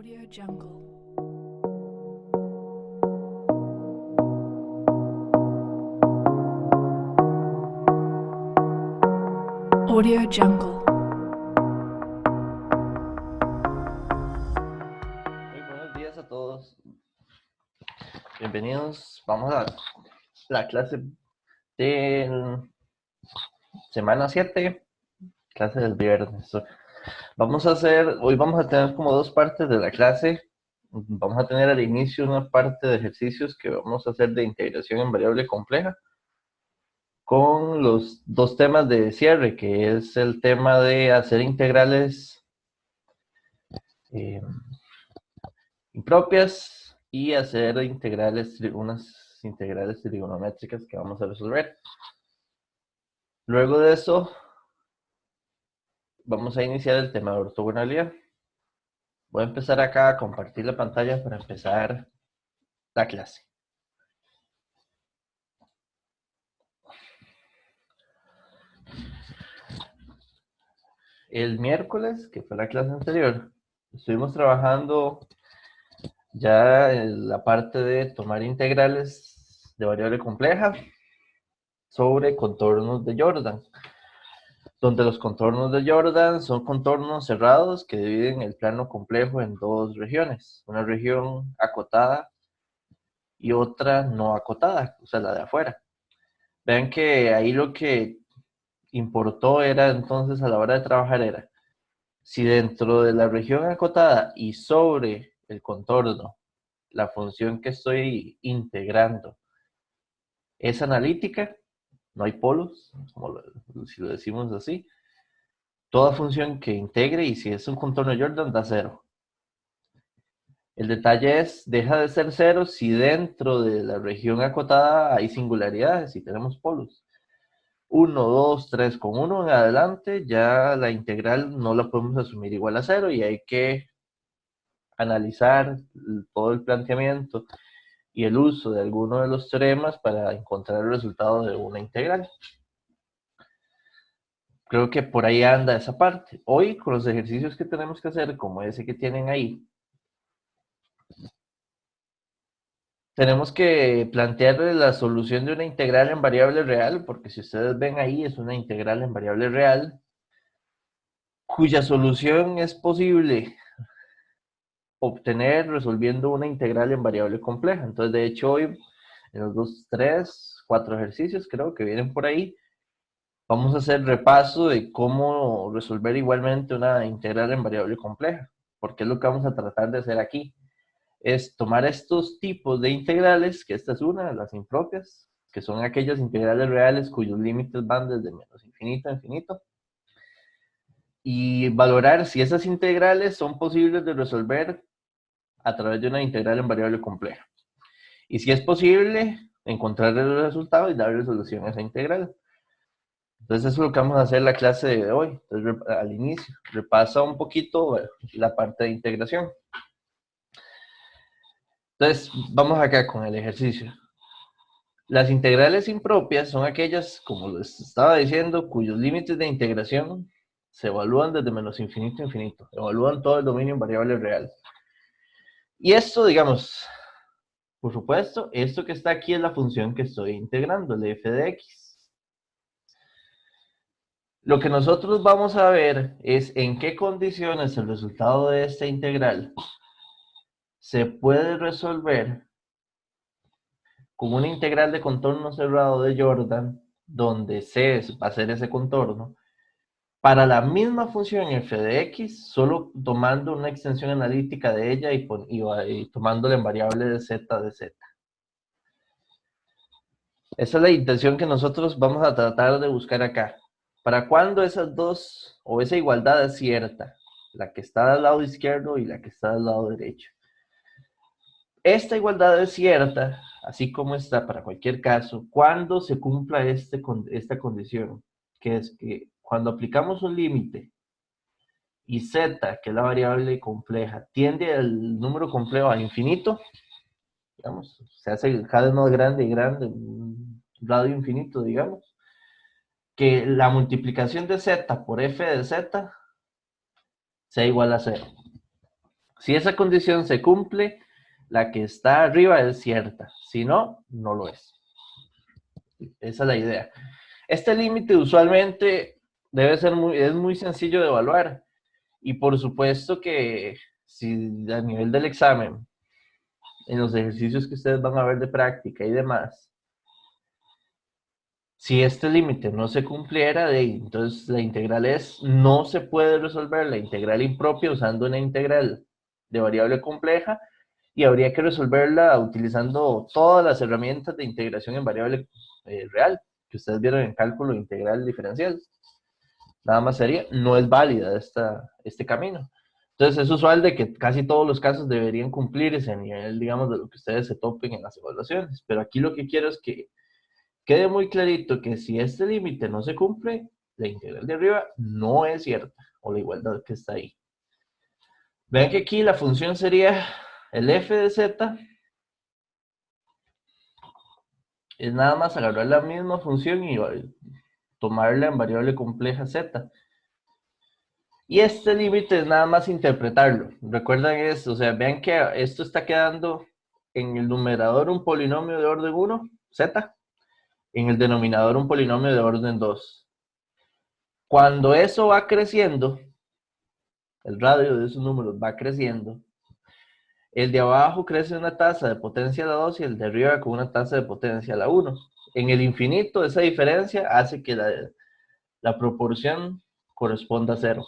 Audio Jungle. Audio Jungle. Muy buenos días a todos. Bienvenidos. Vamos a la clase de semana 7, clase del viernes. Hoy vamos a tener como dos partes de la clase. Vamos a tener al inicio una parte de ejercicios que vamos a hacer de integración en variable compleja con los dos temas de cierre, que es el tema de hacer integrales impropias y hacer unas integrales trigonométricas que vamos a resolver. Luego de eso, vamos a iniciar el tema de ortogonalidad. Voy a empezar acá a compartir la pantalla para empezar la clase. El miércoles, que fue la clase anterior, estuvimos trabajando ya en la parte de tomar integrales de variable compleja sobre contornos de Jordan, donde los contornos de Jordan son contornos cerrados que dividen el plano complejo en dos regiones, una región acotada y otra no acotada, o sea, la de afuera. Vean que ahí lo que importó era entonces a la hora de trabajar era si dentro de la región acotada y sobre el contorno la función que estoy integrando es analítica, no hay polos, si lo decimos así, toda función que integre y si es un contorno Jordan da cero. El detalle es, deja de ser cero si dentro de la región acotada hay singularidades, si tenemos polos. 1, 2, 3, con 1 en adelante, ya la integral no la podemos asumir igual a 0 y hay que analizar todo el planteamiento y el uso de alguno de los teoremas para encontrar el resultado de una integral. Creo que por ahí anda esa parte. Hoy, con los ejercicios que tenemos que hacer, como ese que tienen ahí, tenemos que plantear la solución de una integral en variable real, porque si ustedes ven ahí, es una integral en variable real, cuya solución es posible obtener resolviendo una integral en variable compleja. Entonces, de hecho, hoy, en los 2, 3, 4 ejercicios, creo que vienen por ahí, vamos a hacer repaso de cómo resolver igualmente una integral en variable compleja, porque es lo que vamos a tratar de hacer aquí. Es tomar estos tipos de integrales, que esta es una, las impropias, que son aquellas integrales reales cuyos límites van desde menos infinito a infinito, y valorar si esas integrales son posibles de resolver a través de una integral en variable compleja. Y si es posible, encontrar el resultado y darle solución a esa integral. Entonces eso es lo que vamos a hacer en la clase de hoy. Entonces, al inicio, repasa un poquito la parte de integración. Entonces, vamos acá con el ejercicio. Las integrales impropias son aquellas, como les estaba diciendo, cuyos límites de integración se evalúan desde menos infinito a infinito. Evalúan todo el dominio en variable real. Y esto, digamos, por supuesto, esto que está aquí es la función que estoy integrando, el f de x. Lo que nosotros vamos a ver es en qué condiciones el resultado de esta integral se puede resolver con una integral de contorno cerrado de Jordan, donde C va a ser ese contorno, para la misma función f de x, solo tomando una extensión analítica de ella y tomándola en variable de z de z. Esa es la intención que nosotros vamos a tratar de buscar acá. ¿Para cuándo esas dos, o esa igualdad es cierta? La que está del lado izquierdo y la que está del lado derecho. Esta igualdad es cierta, así como está para cualquier caso, cuando se cumpla esta condición, que es que cuando aplicamos un límite y z, que es la variable compleja, tiende al número complejo a infinito, digamos, se hace cada vez más grande y grande, un radio infinito, digamos, que la multiplicación de z por f de z sea igual a 0. Si esa condición se cumple, la que está arriba es cierta. Si no, no lo es. Esa es la idea. Este límite usualmente es muy sencillo de evaluar. Y por supuesto que si a nivel del examen, en los ejercicios que ustedes van a ver de práctica y demás, si este límite no se cumpliera, entonces la integral no se puede resolver la integral impropia usando una integral de variable compleja y habría que resolverla utilizando todas las herramientas de integración en variable real que ustedes vieron en cálculo integral diferencial. Nada más sería, no es válida este camino. Entonces es usual de que casi todos los casos deberían cumplirse a nivel, digamos, de lo que ustedes se topen en las evaluaciones. Pero aquí lo que quiero es que quede muy clarito que si este límite no se cumple, la integral de arriba no es cierta, o la igualdad que está ahí. Vean que aquí la función sería el f de z, es nada más agarrar la misma función y tomarla en variable compleja z. Y este límite es nada más interpretarlo. Recuerdan esto, o sea, vean que esto está quedando en el numerador un polinomio de orden 1, z, en el denominador un polinomio de orden 2. Cuando eso va creciendo, el radio de esos números va creciendo, el de abajo crece una tasa de potencia a la 2 y el de arriba con una tasa de potencia a la 1. En el infinito, esa diferencia hace que la proporción corresponda a 0.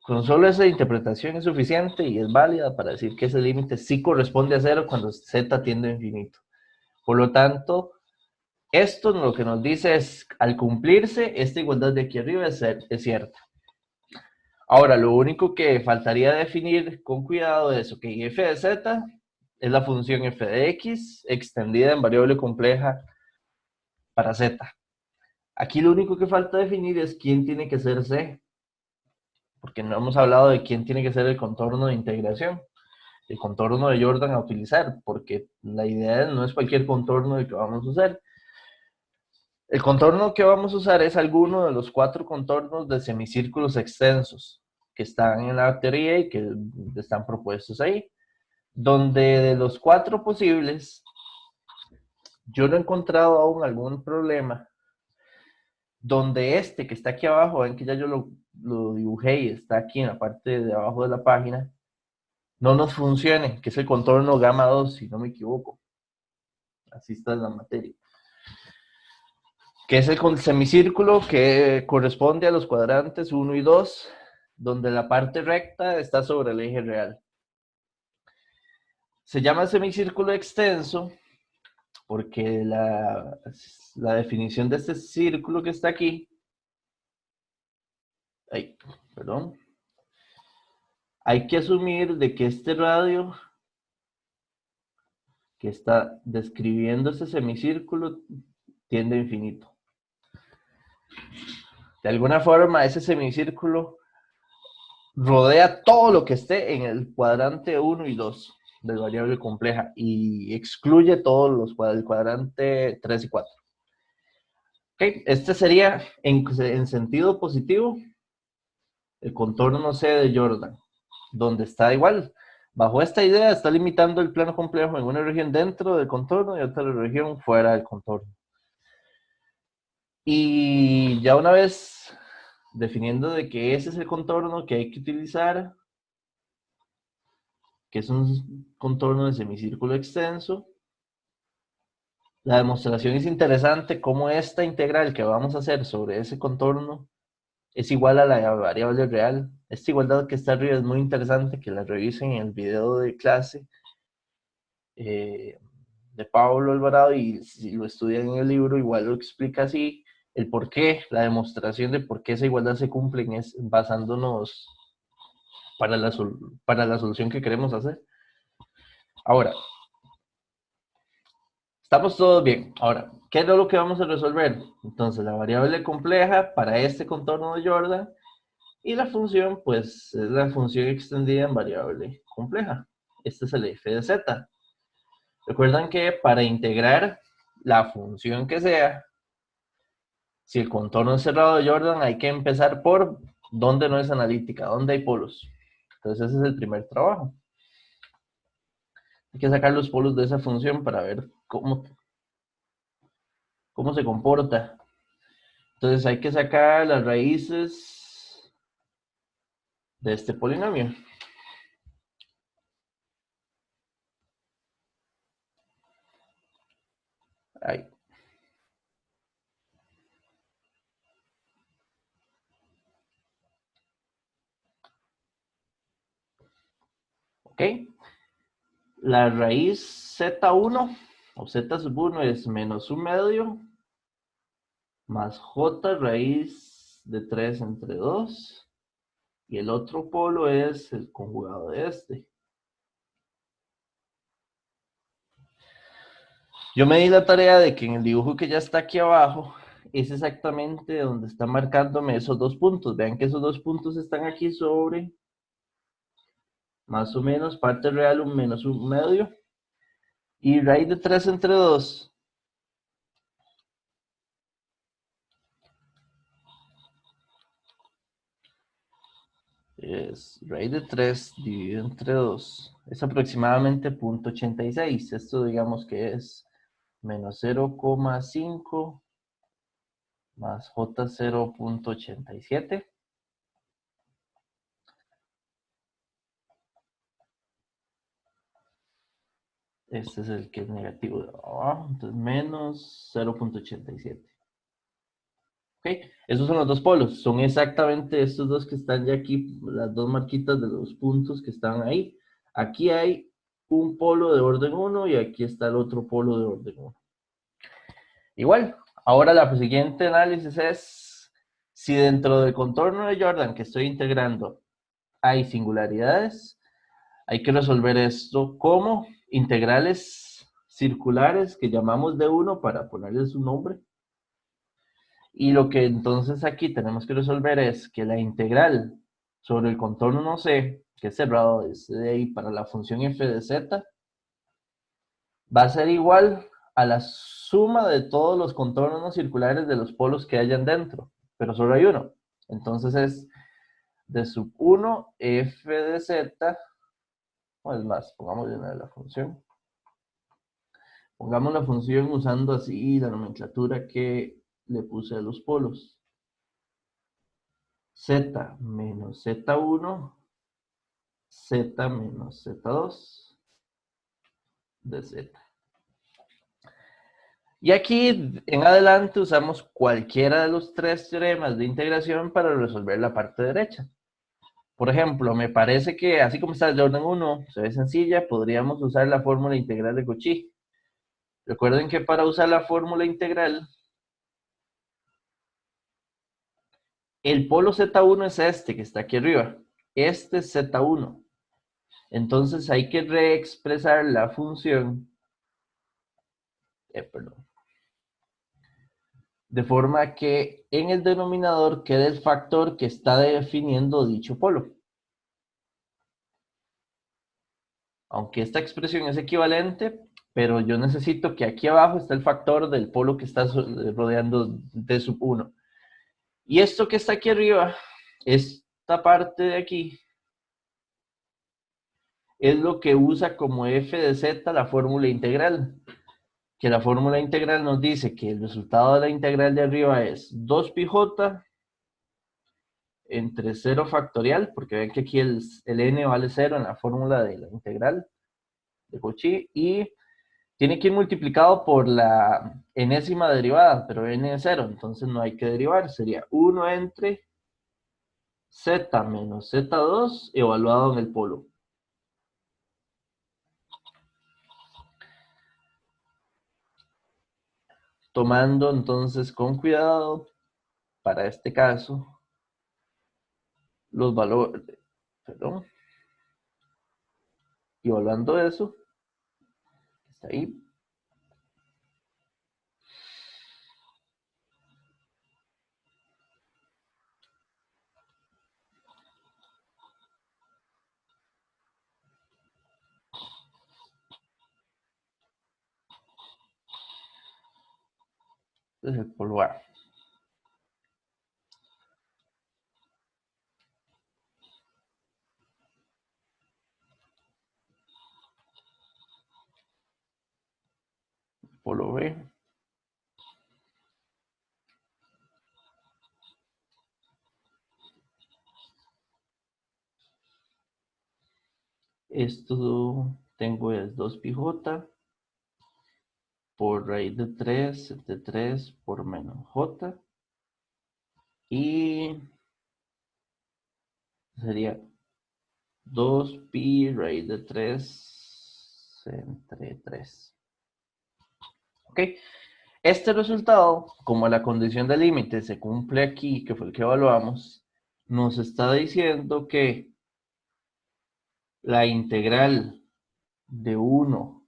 Con solo esa interpretación es suficiente y es válida para decir que ese límite sí corresponde a 0 cuando z tiende a infinito. Por lo tanto, esto lo que nos dice es, al cumplirse, esta igualdad de aquí arriba es cierta. Ahora, lo único que faltaría definir con cuidado es, ok, f de z es la función f de x extendida en variable compleja para z. Aquí lo único que falta definir es quién tiene que ser c, porque no hemos hablado de quién tiene que ser el contorno de integración, el contorno de Jordan a utilizar, porque la idea no es cualquier contorno el que vamos a usar. El contorno que vamos a usar es alguno de los 4 contornos de semicírculos extensos que están en la teoría y que están propuestos ahí. Donde de los 4 posibles, yo no he encontrado aún algún problema. Donde este que está aquí abajo, ven que ya yo lo dibujé y está aquí en la parte de abajo de la página, no nos funcione, que es el contorno gamma 2, si no me equivoco. Así está en la materia. Que es el semicírculo que corresponde a los cuadrantes 1 y 2, donde la parte recta está sobre el eje real. Se llama semicírculo extenso porque la definición de este círculo que está aquí, perdón, hay que asumir de que este radio que está describiendo este semicírculo tiende a infinito. De alguna forma, ese semicírculo rodea todo lo que esté en el cuadrante 1 y 2 de variable compleja y excluye todos el cuadrante 3 y 4. Okay. Este sería, en sentido positivo, el contorno C de Jordan, donde está igual. Bajo esta idea está limitando el plano complejo en una región dentro del contorno y otra región fuera del contorno. Y ya una vez definiendo de que ese es el contorno que hay que utilizar, que es un contorno de semicírculo extenso, la demostración es interesante cómo esta integral que vamos a hacer sobre ese contorno es igual a la variable real. Esta igualdad que está arriba es muy interesante, que la revisen en el video de clase de Pablo Alvarado, y si lo estudian en el libro igual lo explica así, el por qué, la demostración de por qué esa igualdad se cumple es basándonos para la solución que queremos hacer. Ahora, estamos todos bien. Ahora, ¿qué es lo que vamos a resolver? Entonces, la variable compleja para este contorno de Jordan y la función, pues, es la función extendida en variable compleja. Este es el f de z. Recuerdan que para integrar la función que sea, si el contorno es cerrado de Jordan, hay que empezar por donde no es analítica, donde hay polos. Entonces ese es el primer trabajo. Hay que sacar los polos de esa función para ver cómo se comporta. Entonces hay que sacar las raíces de este polinomio. Ahí. Ok. La raíz z1 o z sub 1 es menos 1/2 más j raíz de 3 entre 2. Y el otro polo es el conjugado de este. Yo me di la tarea de que en el dibujo que ya está aquí abajo es exactamente donde está marcándome esos dos puntos. Vean que esos dos puntos están aquí sobre más o menos parte real un menos 1/2 y raíz de 3 entre 2 es raíz de 3 dividido entre 2 es aproximadamente 0.86. Esto digamos que es menos 0,5 más J 0.87. Este es el que es negativo de abajo, entonces menos 0.87. ¿Ok? Esos son los dos polos, son exactamente estos dos que están ya aquí, las dos marquitas de los puntos que están ahí. Aquí hay un polo de orden 1 y aquí está el otro polo de orden 1. Igual, ahora la siguiente análisis es si dentro del contorno de Jordan que estoy integrando hay singularidades, hay que resolver esto como integrales circulares que llamamos de 1 para ponerle su nombre. Y lo que entonces aquí tenemos que resolver es que la integral sobre el contorno no c, que es cerrado de ahí para la función f de z, va a ser igual a la suma de todos los contornos circulares de los polos que hayan dentro, pero solo hay uno. Entonces es de sub 1 f de z, o es más, pongamos la función. Pongamos la función usando así la nomenclatura que le puse a los polos. Z menos Z1, Z menos Z2 de Z. Y aquí en adelante usamos cualquiera de los tres teoremas de integración para resolver la parte derecha. Por ejemplo, me parece que así como está el de orden 1, se ve sencilla, podríamos usar la fórmula integral de Cauchy. Recuerden que para usar la fórmula integral, el polo Z1 es este que está aquí arriba. Este es Z1. Entonces hay que reexpresar la función, de forma que en el denominador quede el factor que está definiendo dicho polo. Aunque esta expresión es equivalente, pero yo necesito que aquí abajo esté el factor del polo que está rodeando D sub 1. Y esto que está aquí arriba, esta parte de aquí, es lo que usa como f de z la fórmula integral. Que la fórmula integral nos dice que el resultado de la integral de arriba es 2πj entre 0 factorial, porque ven que aquí el n vale 0 en la fórmula de la integral de Cauchy, y tiene que ir multiplicado por la enésima derivada, pero n es 0, entonces no hay que derivar, sería 1 entre z menos z2 evaluado en el polo. Tomando entonces con cuidado, para este caso, los valores, perdón, y evaluando eso, está ahí. Este es el polo A. polo B. Esto tengo es 2πj por raíz de 3 por menos j. Y sería 2pi raíz de 3 entre 3. Ok. Este resultado, como la condición de límite se cumple aquí, que fue el que evaluamos, nos está diciendo que la integral de 1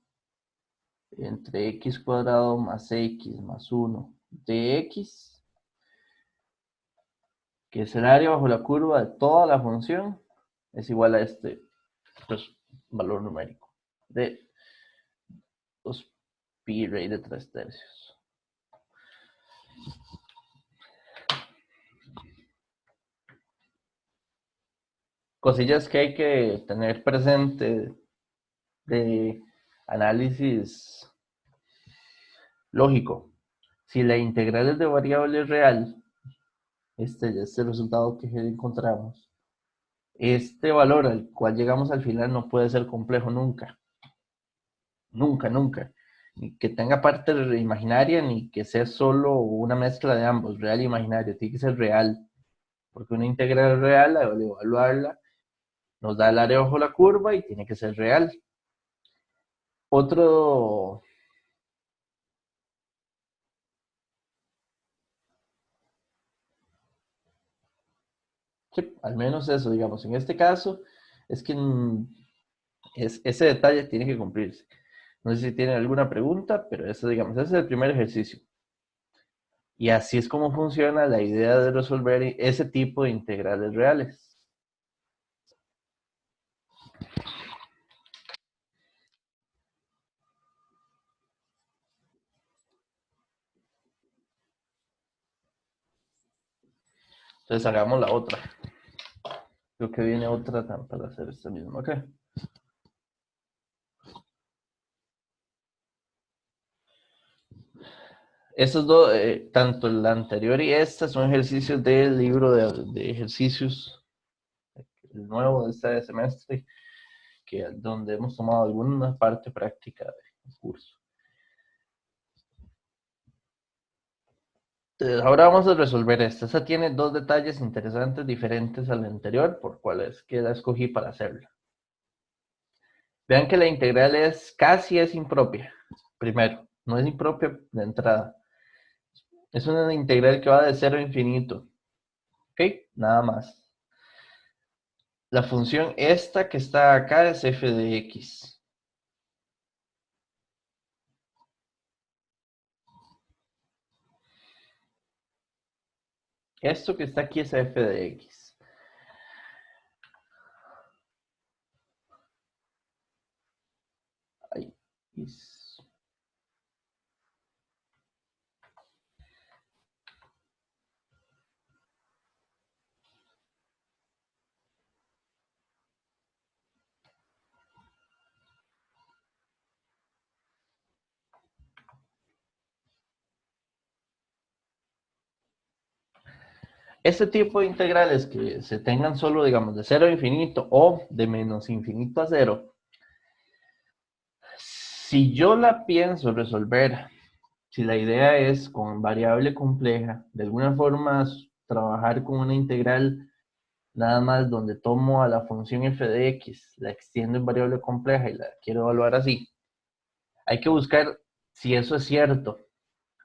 entre x cuadrado más x más 1 de x, que es el área bajo la curva de toda la función, es igual a este pues, valor numérico de 2pi raíz de 3 tercios. Cosillas que hay que tener presente de análisis lógico. Si la integral es de variable real, este es el resultado que encontramos. Este valor al cual llegamos al final no puede ser complejo nunca. Nunca, nunca. Ni que tenga parte imaginaria, ni que sea solo una mezcla de ambos, real e imaginario. Tiene que ser real. Porque una integral real, al evaluarla, nos da el área bajo la curva y tiene que ser real. Otro... Sí, al menos eso, digamos. En este caso, es que ese detalle tiene que cumplirse. No sé si tienen alguna pregunta, pero eso, digamos, ese es el primer ejercicio. Y así es como funciona la idea de resolver ese tipo de integrales reales. Entonces hagamos la otra. Creo que viene otra para hacer esto mismo. Ok. Estos dos, tanto el anterior y esta, son ejercicios del libro de ejercicios, el nuevo de este semestre, donde hemos tomado alguna parte práctica del curso. Entonces, ahora vamos a resolver esta. Esta tiene dos detalles interesantes diferentes al anterior, por cuales que la escogí para hacerla. Vean que la integral casi es impropia. Primero, no es impropia de entrada. Es una integral que va de 0 a infinito. ¿Ok? Nada más. La función esta que está acá es f de x. Esto que está aquí es f de x. Ahí. Este tipo de integrales que se tengan solo, digamos, de 0 a infinito o de menos infinito a 0, si yo la pienso resolver, si la idea es con variable compleja, de alguna forma trabajar con una integral nada más donde tomo a la función f de x, la extiendo en variable compleja y la quiero evaluar así, hay que buscar si eso es cierto.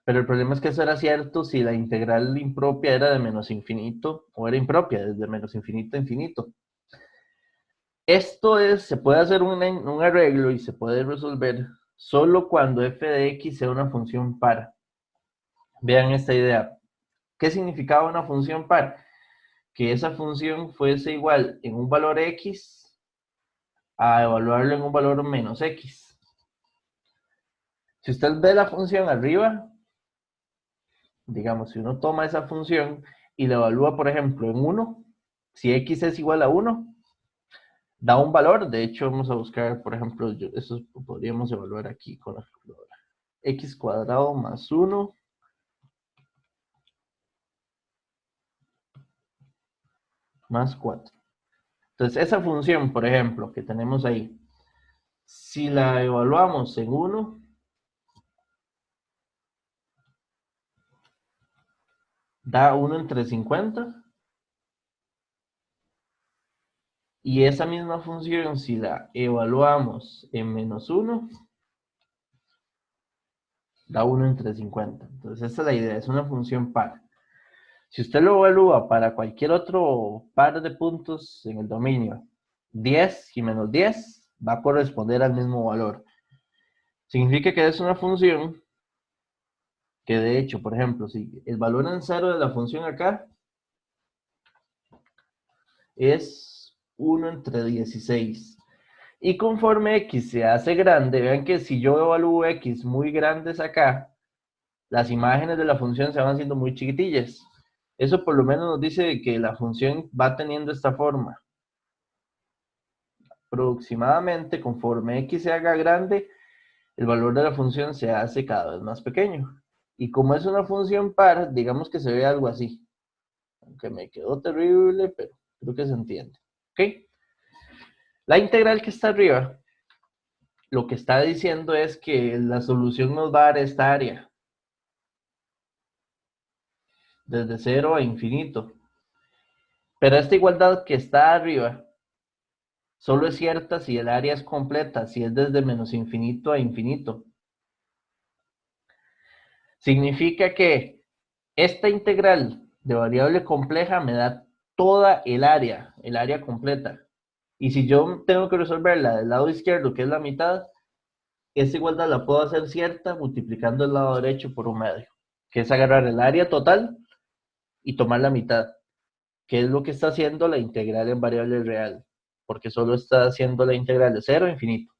Pero el problema es que eso era cierto si la integral impropia era de menos infinito o era impropia, desde menos infinito a infinito. Esto se puede hacer un arreglo y se puede resolver solo cuando f de x sea una función par. Vean esta idea. ¿Qué significaba una función par? Que esa función fuese igual en un valor x a evaluarlo en un valor menos x. Si usted ve la función arriba, digamos, si uno toma esa función y la evalúa, por ejemplo, en 1, si x es igual a 1, da un valor. De hecho, vamos a buscar, por ejemplo, eso podríamos evaluar aquí con la calculadora. x cuadrado más 1 más 4. Entonces, esa función, por ejemplo, que tenemos ahí, si la evaluamos en 1, da 1 entre 50. Y esa misma función, si la evaluamos en menos 1, da 1 entre 50. Entonces, esta es la idea, es una función par. Si usted lo evalúa para cualquier otro par de puntos en el dominio, 10 y menos 10 va a corresponder al mismo valor. Significa que es una función que, de hecho, por ejemplo, si el valor en 0 de la función acá es 1 entre 16. Y conforme x se hace grande, vean que si yo evalúo x muy grandes acá, las imágenes de la función se van haciendo muy chiquitillas. Eso por lo menos nos dice que la función va teniendo esta forma. Aproximadamente, conforme x se haga grande, el valor de la función se hace cada vez más pequeño. Y como es una función par, digamos que se ve algo así. Aunque me quedó terrible, pero creo que se entiende. ¿Ok? La integral que está arriba, lo que está diciendo es que la solución nos va a dar esta área. Desde 0 a infinito. Pero esta igualdad que está arriba solo es cierta si el área es completa, si es desde menos infinito a infinito. Significa que esta integral de variable compleja me da toda el área completa. Y si yo tengo que resolverla del lado izquierdo, que es la mitad, esa igualdad la puedo hacer cierta multiplicando el lado derecho por un medio, que es agarrar el área total y tomar la mitad, que es lo que está haciendo la integral en variable real, porque solo está haciendo la integral de 0 a infinito.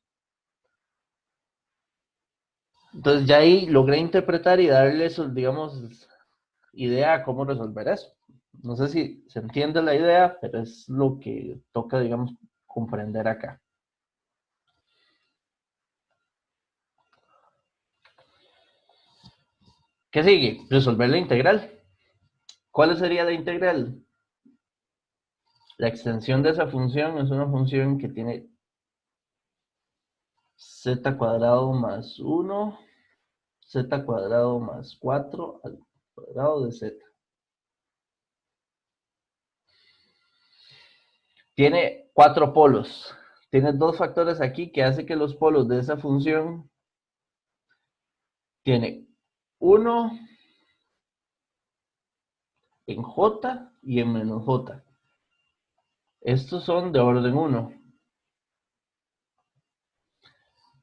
Entonces ya ahí logré interpretar y darle eso, digamos, idea a cómo resolver eso. No sé si se entiende la idea, pero es lo que toca, digamos, comprender acá. ¿Qué sigue? Resolver la integral. ¿Cuál sería la integral? La extensión de esa función es una función que tiene z cuadrado más 1, z cuadrado más 4 al cuadrado de z. Tiene 4 polos. Tiene 2 factores aquí que hace que los polos de esa función tiene 1 en j y en menos j. Estos son de orden 1.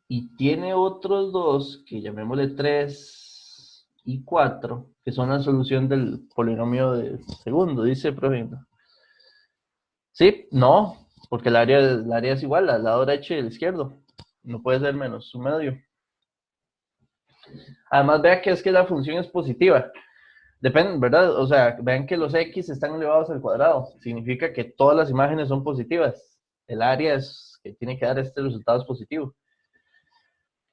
Y tiene otros dos, que llamémosle 3 y 4, que son la solución del polinomio de segundo, dice el profesor. Sí, no, porque el área es igual al lado derecho y al izquierdo. No puede ser menos su medio. Además, vea que es que la función es positiva. Depende, ¿verdad? O sea, vean que los x están elevados al cuadrado. Significa que todas las imágenes son positivas. El área es que tiene que dar este resultado es positivo.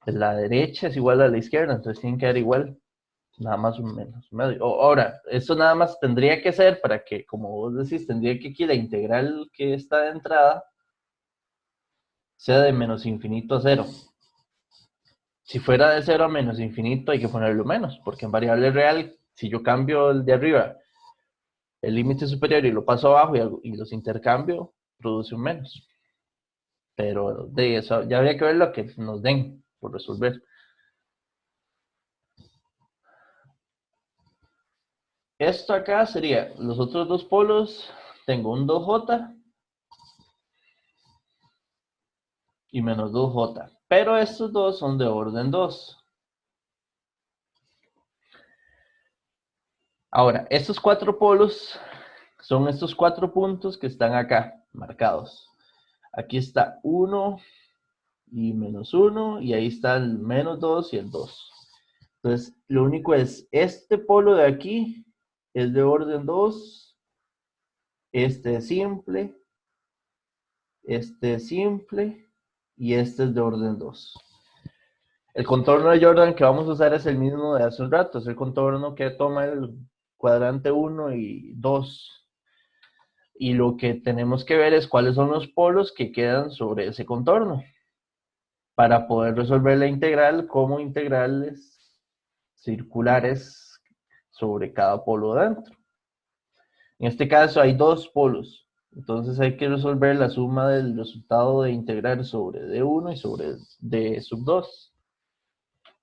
La derecha es igual a la izquierda, entonces tienen que dar igual. Nada más un menos medio. Ahora, esto nada más tendría que ser para que, como vos decís, tendría que aquí la integral que está de entrada sea de menos infinito a 0. Si fuera de 0 a menos infinito hay que ponerlo menos, porque en variable real, si yo cambio el de arriba, el límite superior y lo paso abajo y los intercambio, produce un menos. Pero de eso ya habría que ver lo que nos den por resolver. Esto acá sería los otros dos polos. Tengo un 2j y menos 2j. Pero estos dos son de orden 2. Ahora, estos 4 polos son estos 4 puntos que están acá, marcados. Aquí está 1 y menos 1, y ahí está el menos 2 y el 2. Entonces, lo único es, este polo de aquí es de orden 2, este es simple, y este es de orden 2. El contorno de Jordan que vamos a usar es el mismo de hace un rato, es el contorno que toma el cuadrante 1 y 2. Y lo que tenemos que ver es cuáles son los polos que quedan sobre ese contorno para poder resolver la integral como integrales circulares sobre cada polo dentro. En este caso hay dos polos, entonces hay que resolver la suma del resultado de integrar sobre D1 y sobre D sub 2.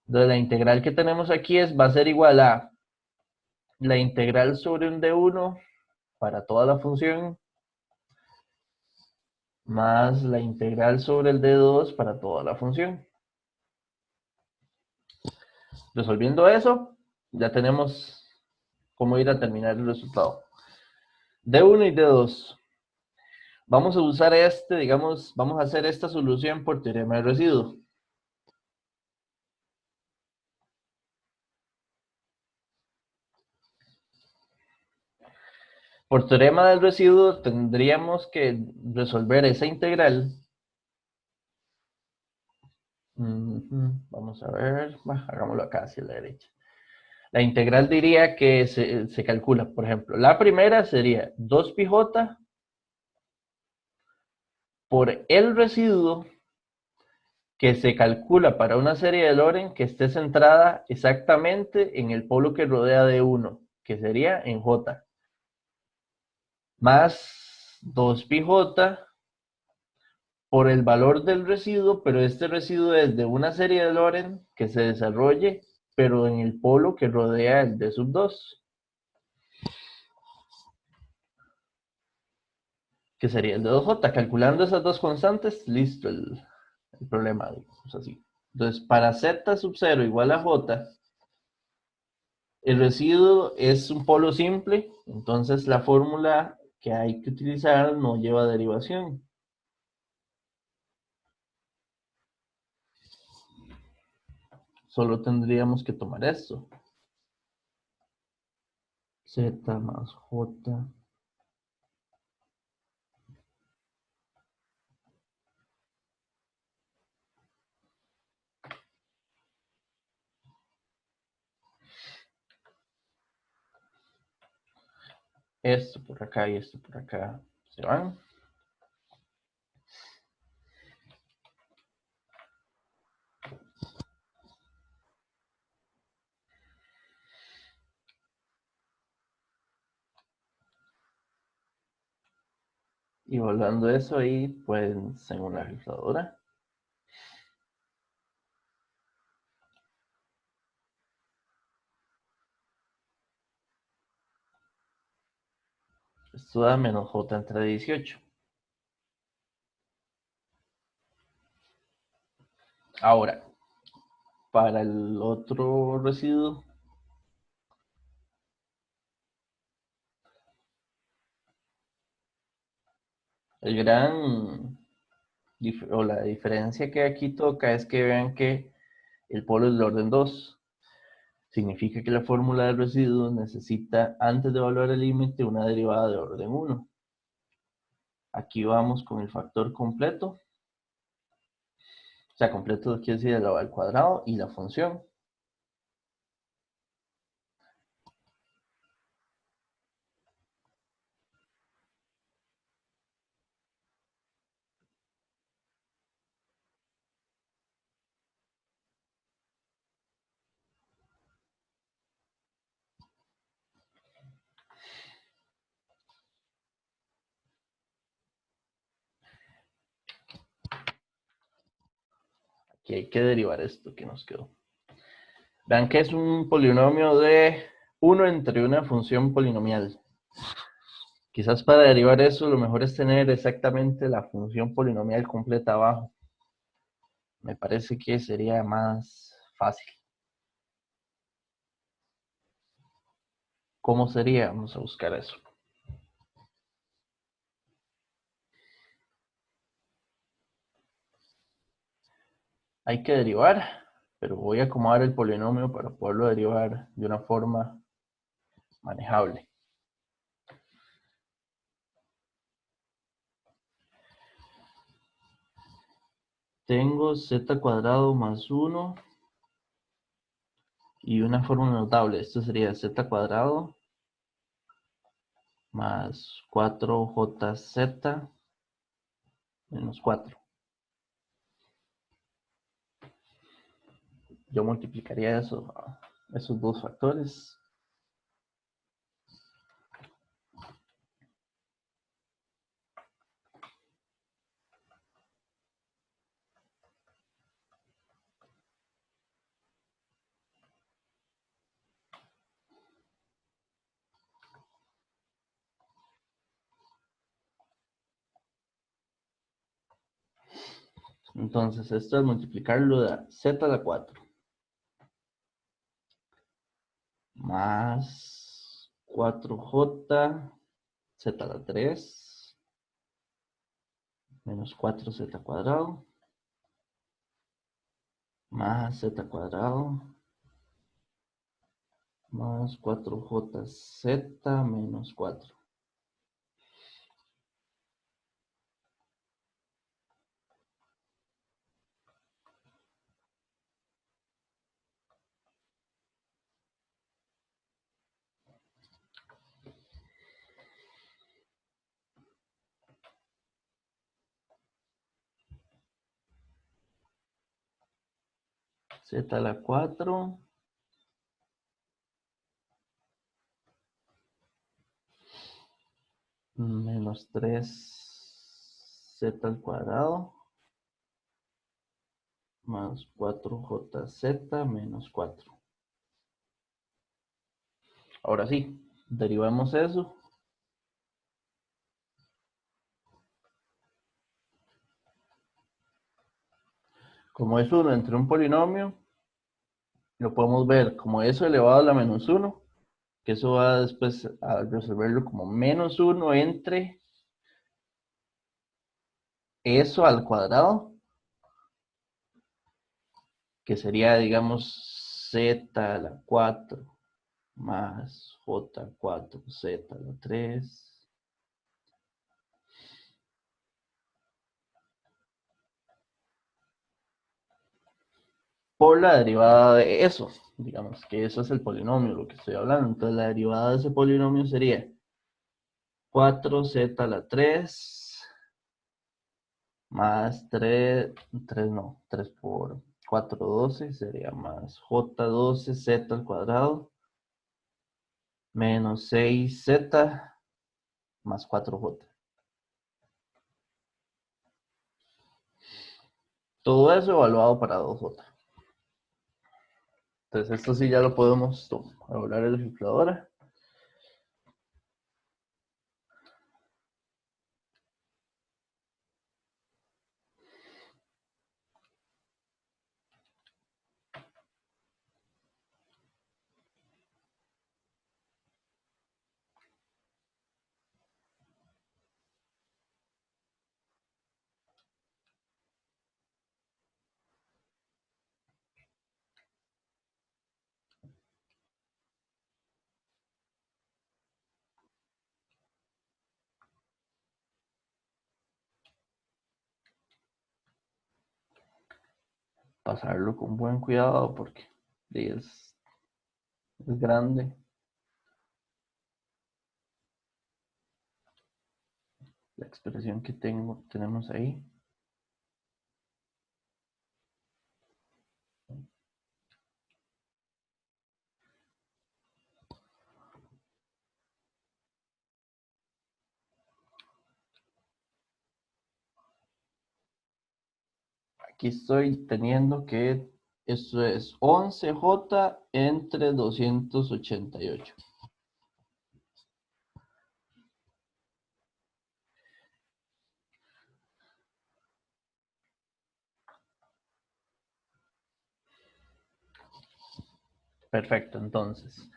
Entonces la integral que tenemos aquí va a ser igual a la integral sobre un D1 para toda la función más la integral sobre el D2 para toda la función. Resolviendo eso, ya tenemos cómo ir a terminar el resultado. D1 y D2. Vamos a usar digamos, vamos a hacer esta solución por teorema de residuo. Por teorema del residuo tendríamos que resolver esa integral. Vamos a ver, hagámoslo acá hacia la derecha. La integral diría que se calcula, por ejemplo, la primera sería 2πj por el residuo que se calcula para una serie de Lorentz que esté centrada exactamente en el polo que rodea D1, que sería en J, más 2πj por el valor del residuo, pero este residuo es de una serie de Lorentz que se desarrolle, pero en el polo que rodea el D sub 2, que sería el de 2J. Calculando esas dos constantes, listo el problema, digamos así. Entonces, para Z sub 0 igual a J, el residuo es un polo simple, entonces la fórmula que hay que utilizar no lleva derivación. Solo tendríamos que tomar esto. Z más J. Esto por acá y esto por acá se van. Y volando eso ahí, pues en una calculadora. Esto da menos J entre 18. Ahora, para el otro residuo, el gran o la diferencia que aquí toca es que vean que el polo es de orden 2. Significa que la fórmula del residuo necesita, antes de evaluar el límite, una derivada de orden 1. Aquí vamos con el factor completo. O sea, completo quiere decir elevado al cuadrado y la función. Aquí hay que derivar esto que nos quedó. Vean que es un polinomio de 1 entre una función polinomial. Quizás para derivar eso lo mejor es tener exactamente la función polinomial completa abajo. Me parece que sería más fácil. ¿Cómo sería? Vamos a buscar eso. Hay que derivar, pero voy a acomodar el polinomio para poderlo derivar de una forma manejable. Tengo z² más 1 Y una fórmula notable, esto sería z cuadrado más 4jz menos 4. Yo multiplicaría eso, esos dos factores. Entonces, esto es multiplicarlo de z a la 4 más 4j z a la 3 menos 4z cuadrado más z cuadrado más 4jz menos 4. Z a la 4 menos 3z al cuadrado más 4jz menos 4. Ahora sí, derivamos eso. Como es 1 entre un polinomio, lo podemos ver como eso elevado a la menos 1, que eso va después a resolverlo como menos 1 entre eso al cuadrado, que sería, digamos, z a la 4 más j4 z a la 3 por la derivada de eso. Digamos que eso es el polinomio, lo que estoy hablando. Entonces la derivada de ese polinomio sería 4z a la 3 más 3 no, 3 por 4, 12, sería más j12 z al cuadrado menos 6z más 4j. Todo eso evaluado para 2j. Entonces esto sí ya lo podemos evaluar en la calculadora. Pasarlo con buen cuidado porque es grande. La expresión que tenemos ahí. Aquí estoy teniendo que esto es 11j entre 288. Perfecto, entonces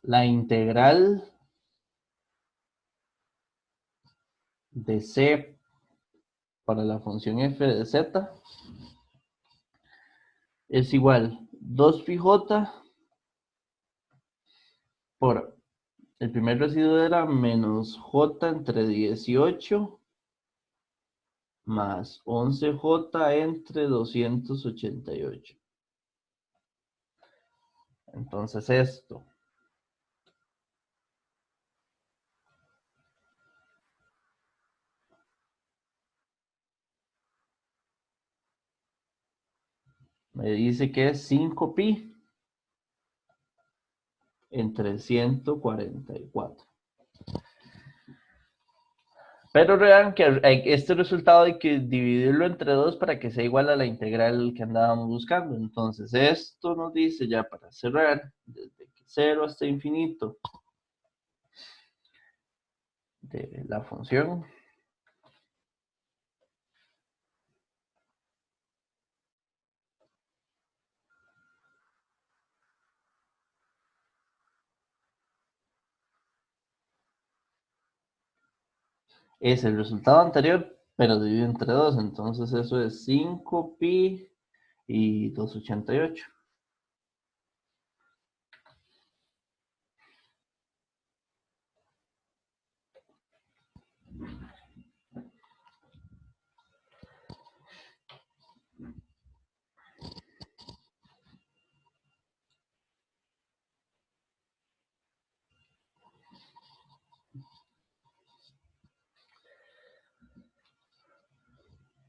la integral de c para la función f de z es igual 2πj por el primer residuo era menos j entre 18 más 11j entre 288. Entonces esto me dice que es 5pi entre 144. Pero vean que este resultado hay que dividirlo entre 2 para que sea igual a la integral que andábamos buscando. Entonces esto nos dice, ya para cerrar, desde 0 hasta infinito de la función es el resultado anterior, pero dividido entre 2. Entonces eso es 5pi y 288.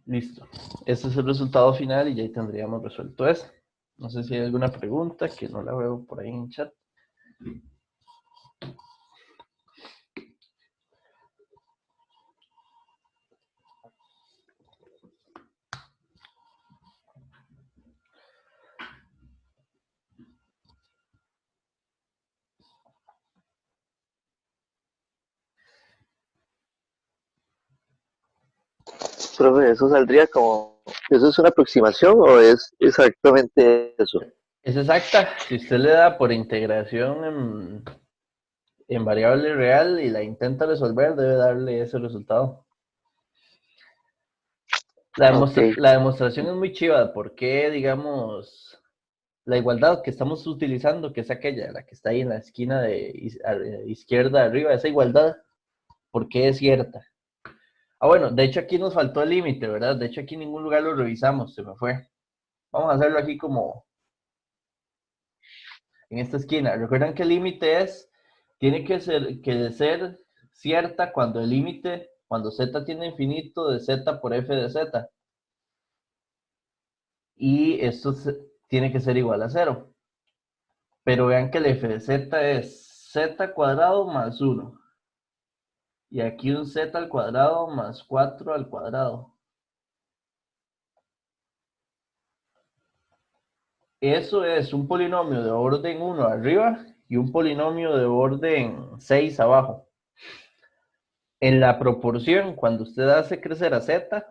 Listo. Este es el resultado final y ya tendríamos resuelto eso. No sé si hay alguna pregunta que no la veo por ahí en chat. Profe, ¿eso saldría como, eso es una aproximación o es exactamente eso? Es exacta. Si usted le da por integración en variable real y la intenta resolver, debe darle ese resultado. Ok, La demostración es muy chiva de por qué, digamos, la igualdad que estamos utilizando, que es aquella, la que está ahí en la esquina de izquierda arriba, esa igualdad, ¿por qué es cierta? Ah, bueno, de hecho aquí nos faltó el límite, ¿verdad? De hecho aquí en ningún lugar lo revisamos, se me fue. Vamos a hacerlo aquí como en esta esquina. Recuerdan que el límite tiene que ser cierta cuando el límite, cuando z tiene infinito de z por f de z. Y esto tiene que ser igual a 0. Pero vean que el f de z es z cuadrado más 1. Y aquí un z al cuadrado más 4 al cuadrado. Eso es un polinomio de orden 1 arriba y un polinomio de orden 6 abajo. En la proporción, cuando usted hace crecer a z,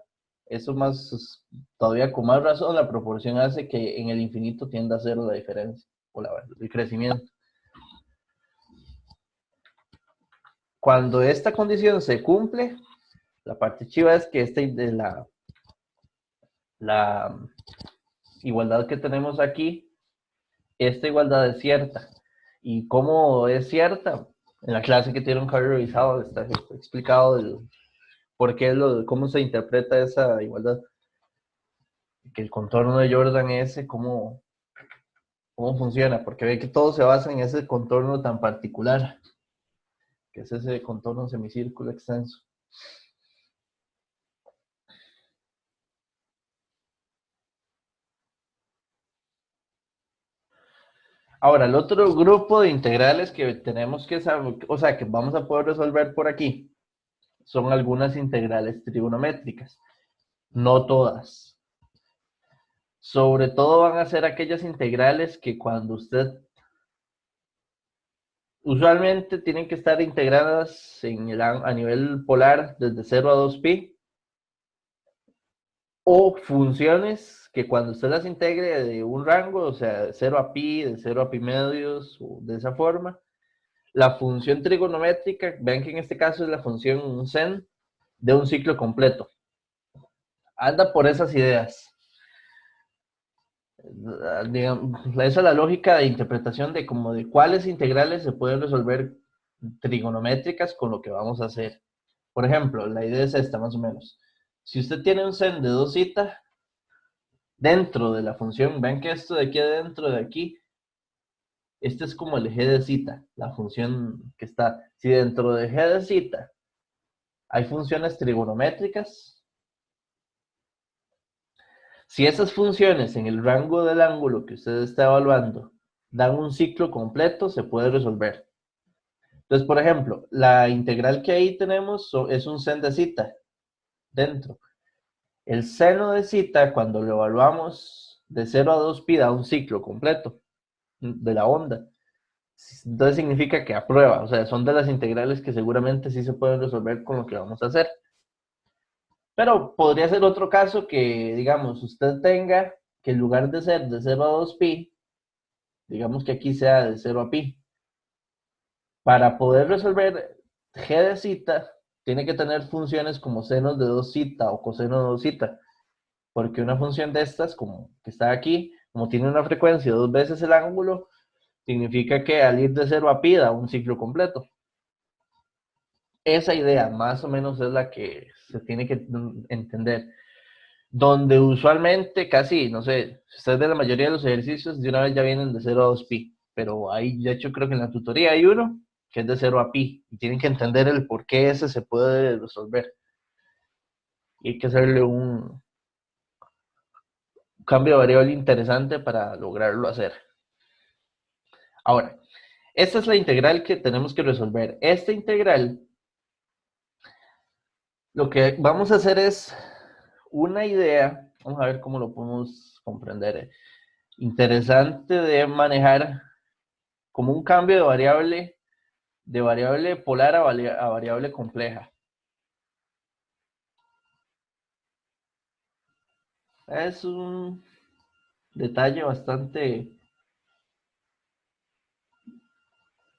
eso más, todavía con más razón, la proporción hace que en el infinito tienda a cero la diferencia, o el crecimiento. Cuando esta condición se cumple, la parte chiva es que la igualdad que tenemos aquí, esta igualdad es cierta. ¿Y cómo es cierta? En la clase que tienen que haber revisado está explicado por qué cómo se interpreta esa igualdad. Que el contorno de Jordan es cómo funciona, porque ve que todo se basa en ese contorno tan particular, que es ese contorno semicírculo extenso. Ahora, el otro grupo de integrales que tenemos que saber, o sea, que vamos a poder resolver por aquí, son algunas integrales trigonométricas, no todas. Sobre todo van a ser aquellas integrales que cuando usted, usualmente tienen que estar integradas a nivel polar desde 0 a 2pi, o funciones que cuando usted las integre de un rango, o sea, de 0 a pi, de 0 a pi medios, o de esa forma, la función trigonométrica, vean que en este caso es la función sen de un ciclo completo. Anda por esas ideas. Digamos, esa es la lógica de interpretación de como de cuáles integrales se pueden resolver trigonométricas con lo que vamos a hacer. Por ejemplo, la idea es esta más o menos. Si usted tiene un sen de 2z, dentro de la función, ven que esto de aquí adentro de aquí Este es como el g de zeta, la función que está. Si dentro de g de zeta hay funciones trigonométricas, si esas funciones en el rango del ángulo que usted está evaluando dan un ciclo completo, se puede resolver. Entonces, por ejemplo, la integral que ahí tenemos es un sen de zeta dentro. El seno de zeta, cuando lo evaluamos de 0 a 2pi, da un ciclo completo de la onda. Entonces significa que aprueba, o sea, son de las integrales que seguramente sí se pueden resolver con lo que vamos a hacer. Pero podría ser otro caso que, digamos, usted tenga que en lugar de ser de 0 a 2pi, digamos que aquí sea de 0 a pi. Para poder resolver g de zeta, tiene que tener funciones como senos de 2 zeta o coseno de 2 zeta. Porque una función de estas, como que está aquí, como tiene una frecuencia de 2 veces el ángulo, significa que al ir de 0 a pi da un ciclo completo. Esa idea más o menos es la que se tiene que entender. Donde usualmente casi, no sé, si usted ve la mayoría de los ejercicios, de una vez ya vienen de 0 a 2pi. Pero ahí, de hecho, creo que en la tutoría hay uno que es de 0 a pi. Y tienen que entender el por qué ese se puede resolver. Y hay que hacerle un cambio de variable interesante para lograrlo hacer. Ahora, esta es la integral que tenemos que resolver. Esta integral, lo que vamos a hacer es una idea, vamos a ver cómo lo podemos comprender, interesante de manejar como un cambio de variable polar a variable compleja. Es un detalle bastante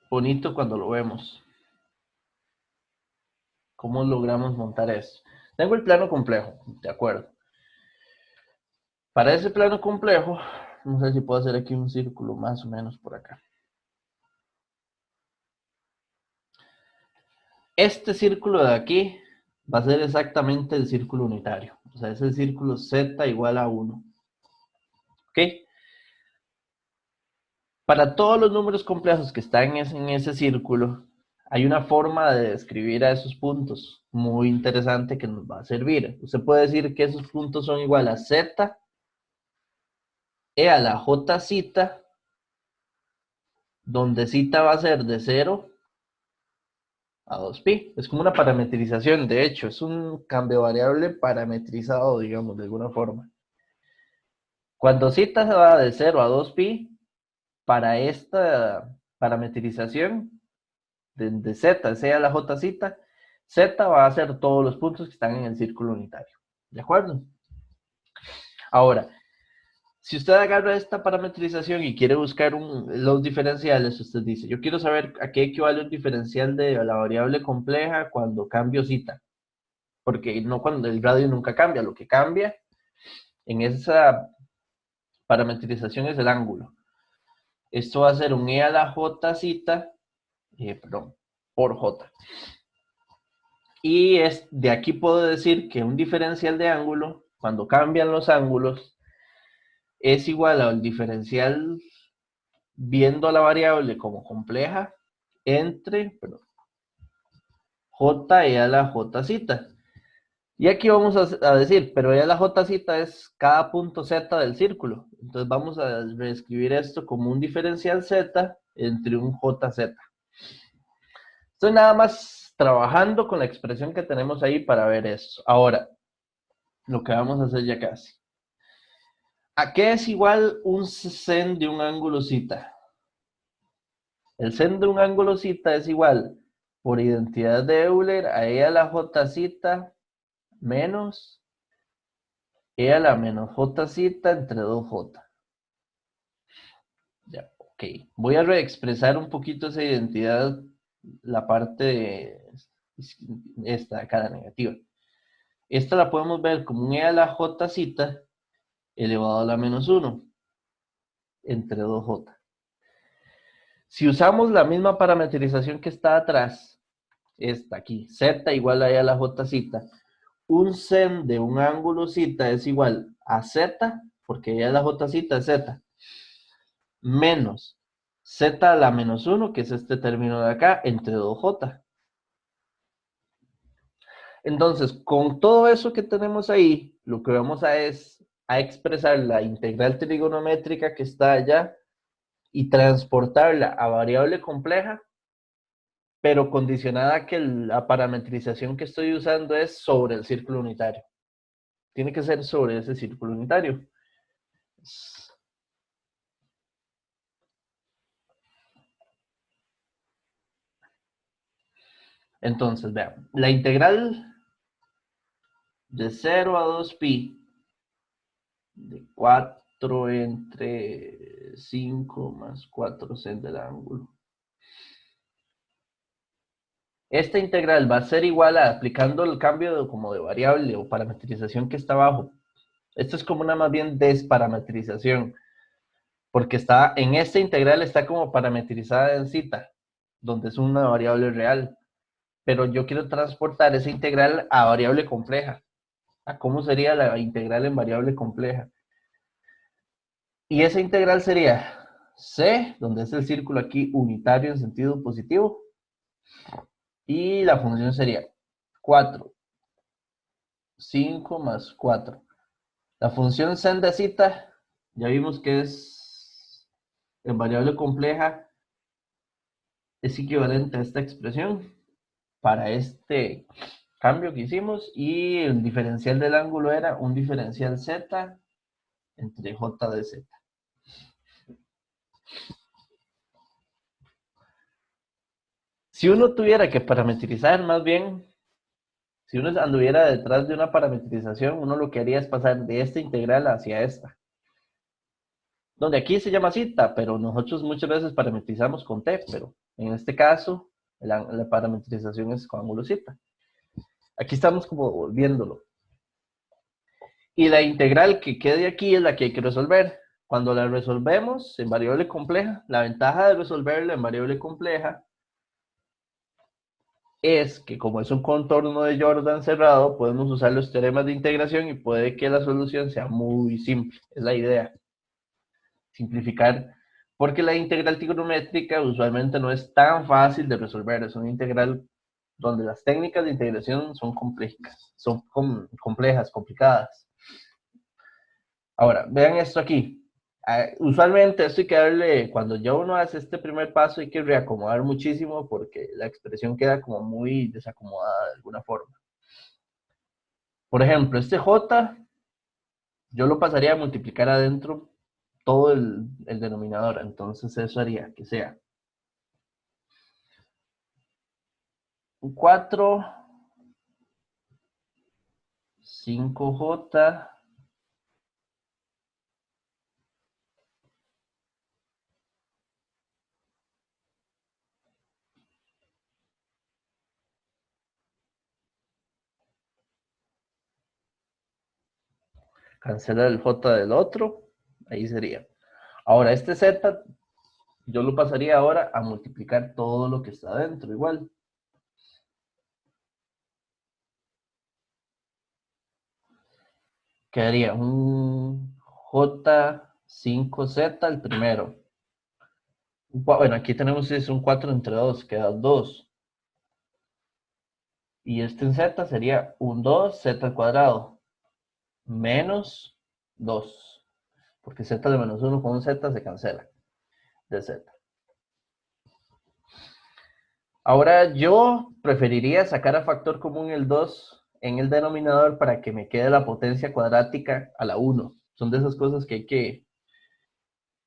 bonito cuando lo vemos. ¿Cómo logramos montar eso? Tengo el plano complejo, de acuerdo. Para ese plano complejo, no sé si puedo hacer aquí un círculo más o menos por acá. Este círculo de aquí va a ser exactamente el círculo unitario. O sea, es el círculo z igual a 1. ¿Ok? Para todos los números complejos que están en ese círculo, hay una forma de describir a esos puntos muy interesante que nos va a servir. Usted puede decir que esos puntos son igual a z e a la j zeta, donde zeta va a ser de 0 a 2pi. Es como una parametrización, de hecho, es un cambio variable parametrizado, digamos, de alguna forma. Cuando zeta se va de 0 a 2pi, para esta parametrización de z, sea la j zeta, z va a ser todos los puntos que están en el círculo unitario. ¿De acuerdo? Ahora, si usted agarra esta parametrización y quiere buscar los diferenciales, usted dice, yo quiero saber a qué equivale un diferencial de la variable compleja cuando cambio zeta. Porque no cuando el radio nunca cambia, lo que cambia en esa parametrización es el ángulo. Esto va a ser un e a la j zeta, por j. Y de aquí puedo decir que un diferencial de ángulo, cuando cambian los ángulos, es igual al diferencial viendo la variable como compleja entre j e a la j zeta. Y aquí vamos a decir, pero e a la j zeta es cada punto z del círculo. Entonces vamos a reescribir esto como un diferencial z entre un jz. Estoy nada más trabajando con la expresión que tenemos ahí para ver eso. Ahora, lo que vamos a hacer ya casi. ¿A qué es igual un sen de un ángulo zeta? El sen de un ángulo zeta es igual, por identidad de Euler, a e a la j zeta menos e a la menos j zeta entre 2j. Ya, ok. Voy a reexpresar un poquito esa identidad, la parte de esta, acá la negativa. Esta la podemos ver como un e a la j zeta elevado a la menos 1 entre 2j. Si usamos la misma parametrización que está atrás, esta aquí, z igual a e a la j zeta, un sen de un ángulo zeta es igual a z, porque e a la j zeta es z, menos z a la menos 1, que es este término de acá, entre 2j. Entonces, con todo eso que tenemos ahí, lo que vamos a expresar la integral trigonométrica que está allá y transportarla a variable compleja, pero condicionada a que la parametrización que estoy usando es sobre el círculo unitario. Tiene que ser sobre ese círculo unitario. Entonces, vean, la integral de 0 a 2pi de 4 entre 5 más 4c del ángulo. Esta integral va a ser igual a aplicando el cambio como de variable o parametrización que está abajo. Esto es como una más bien desparametrización, porque está en esta integral está como parametrizada en zeta, donde es una variable real. Pero yo quiero transportar esa integral a variable compleja. ¿A cómo sería la integral en variable compleja? Y esa integral sería c, donde es el círculo aquí unitario en sentido positivo, y la función sería 4, 5 más 4. La función sen de zeta, ya vimos que es en variable compleja, es equivalente a esta expresión para este cambio que hicimos, y el diferencial del ángulo era un diferencial z entre j de z. Si uno tuviera que parametrizar, más bien, si uno anduviera detrás de una parametrización, uno lo que haría es pasar de esta integral hacia esta. Donde aquí se llama zeta, pero nosotros muchas veces parametrizamos con t, pero en este caso, la parametrización es con ángulo zeta. Aquí estamos como viéndolo. Y la integral que quede aquí es la que hay que resolver. Cuando la resolvemos en variable compleja, la ventaja de resolverla en variable compleja es que como es un contorno de Jordan cerrado, podemos usar los teoremas de integración y puede que la solución sea muy simple. Es la idea. Simplificar, porque la integral trigonométrica usualmente no es tan fácil de resolver. Es una integral donde las técnicas de integración son complejas, complejas, complicadas. Ahora, vean esto aquí. Usualmente esto hay que darle, cuando ya uno hace este primer paso, hay que reacomodar muchísimo porque la expresión queda como muy desacomodada de alguna forma. Por ejemplo, este j, yo lo pasaría a multiplicar adentro todo el denominador. Entonces eso haría que sea un 4, 5j, cancela el j del otro, ahí sería. Ahora este z, yo lo pasaría ahora a multiplicar todo lo que está adentro igual. Quedaría un J5Z el primero. Bueno, aquí tenemos es un 4 entre 2, queda 2. Y este en Z sería un 2Z al cuadrado menos 2. Porque Z de menos 1 con un Z se cancela de Z. Ahora yo preferiría sacar a factor común el 2 en el denominador para que me quede la potencia cuadrática a la 1. Son de esas cosas que hay que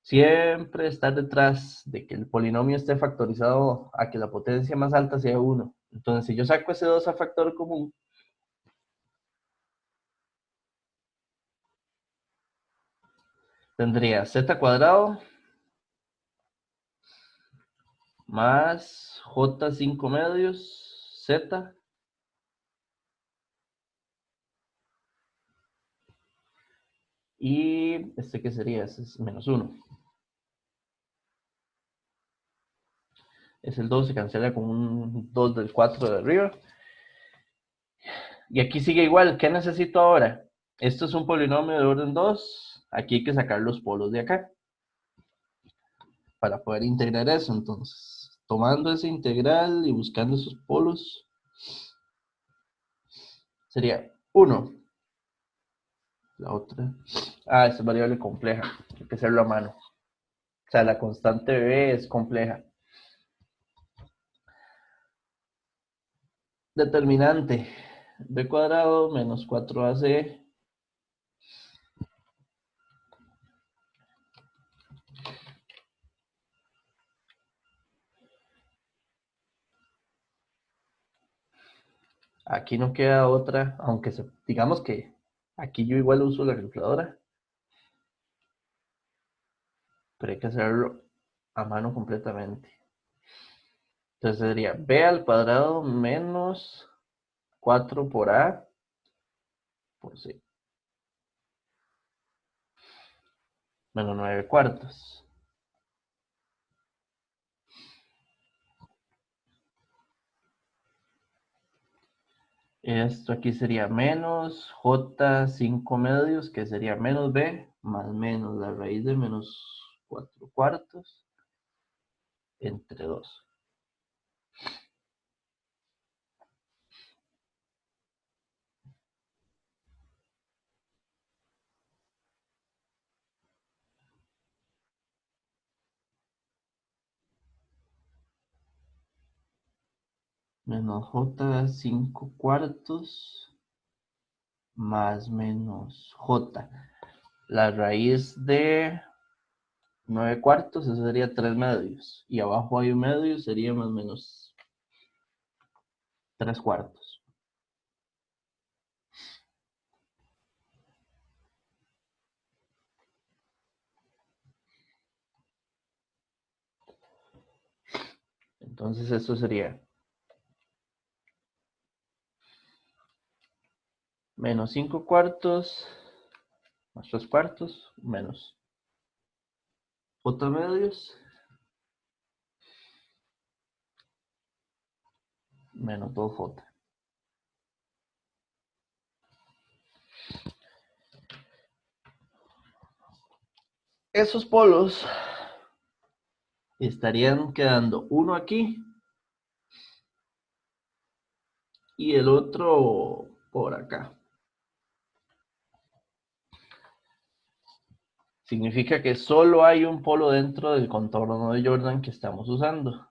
siempre estar detrás de que el polinomio esté factorizado a que la potencia más alta sea 1. Entonces, si yo saco ese 2 a factor común, tendría z cuadrado más j5 medios z y este que sería, ese es menos 1. Es el 2, se cancela con un 2 del 4 de arriba. Y aquí sigue igual. ¿Qué necesito ahora? Esto es un polinomio de orden 2. Aquí hay que sacar los polos de acá. para poder integrar eso. Entonces, tomando ese integral y buscando esos polos, sería 1. La otra. Esta es variable compleja. Hay que hacerlo a mano. O sea, la constante b es compleja. Determinante. B cuadrado menos 4ac aquí no queda otra, aunque digamos que aquí yo igual uso la calculadora, pero hay que hacerlo a mano completamente. Entonces sería b al cuadrado menos 4 por a por c menos 9 cuartos. Esto aquí sería menos j 5 medios, que sería menos b, más menos la raíz de menos 4 cuartos entre 2. Menos j 5 cuartos más menos j. La raíz de 9 cuartos, eso sería 3 medios. Y abajo hay un medio, sería más o menos 3 cuartos. Entonces eso sería menos 5 cuartos más 3 cuartos menos j medios menos 2j. Esos polos estarían quedando uno aquí y el otro por acá. Significa que solo hay un polo dentro del contorno de Jordan que estamos usando.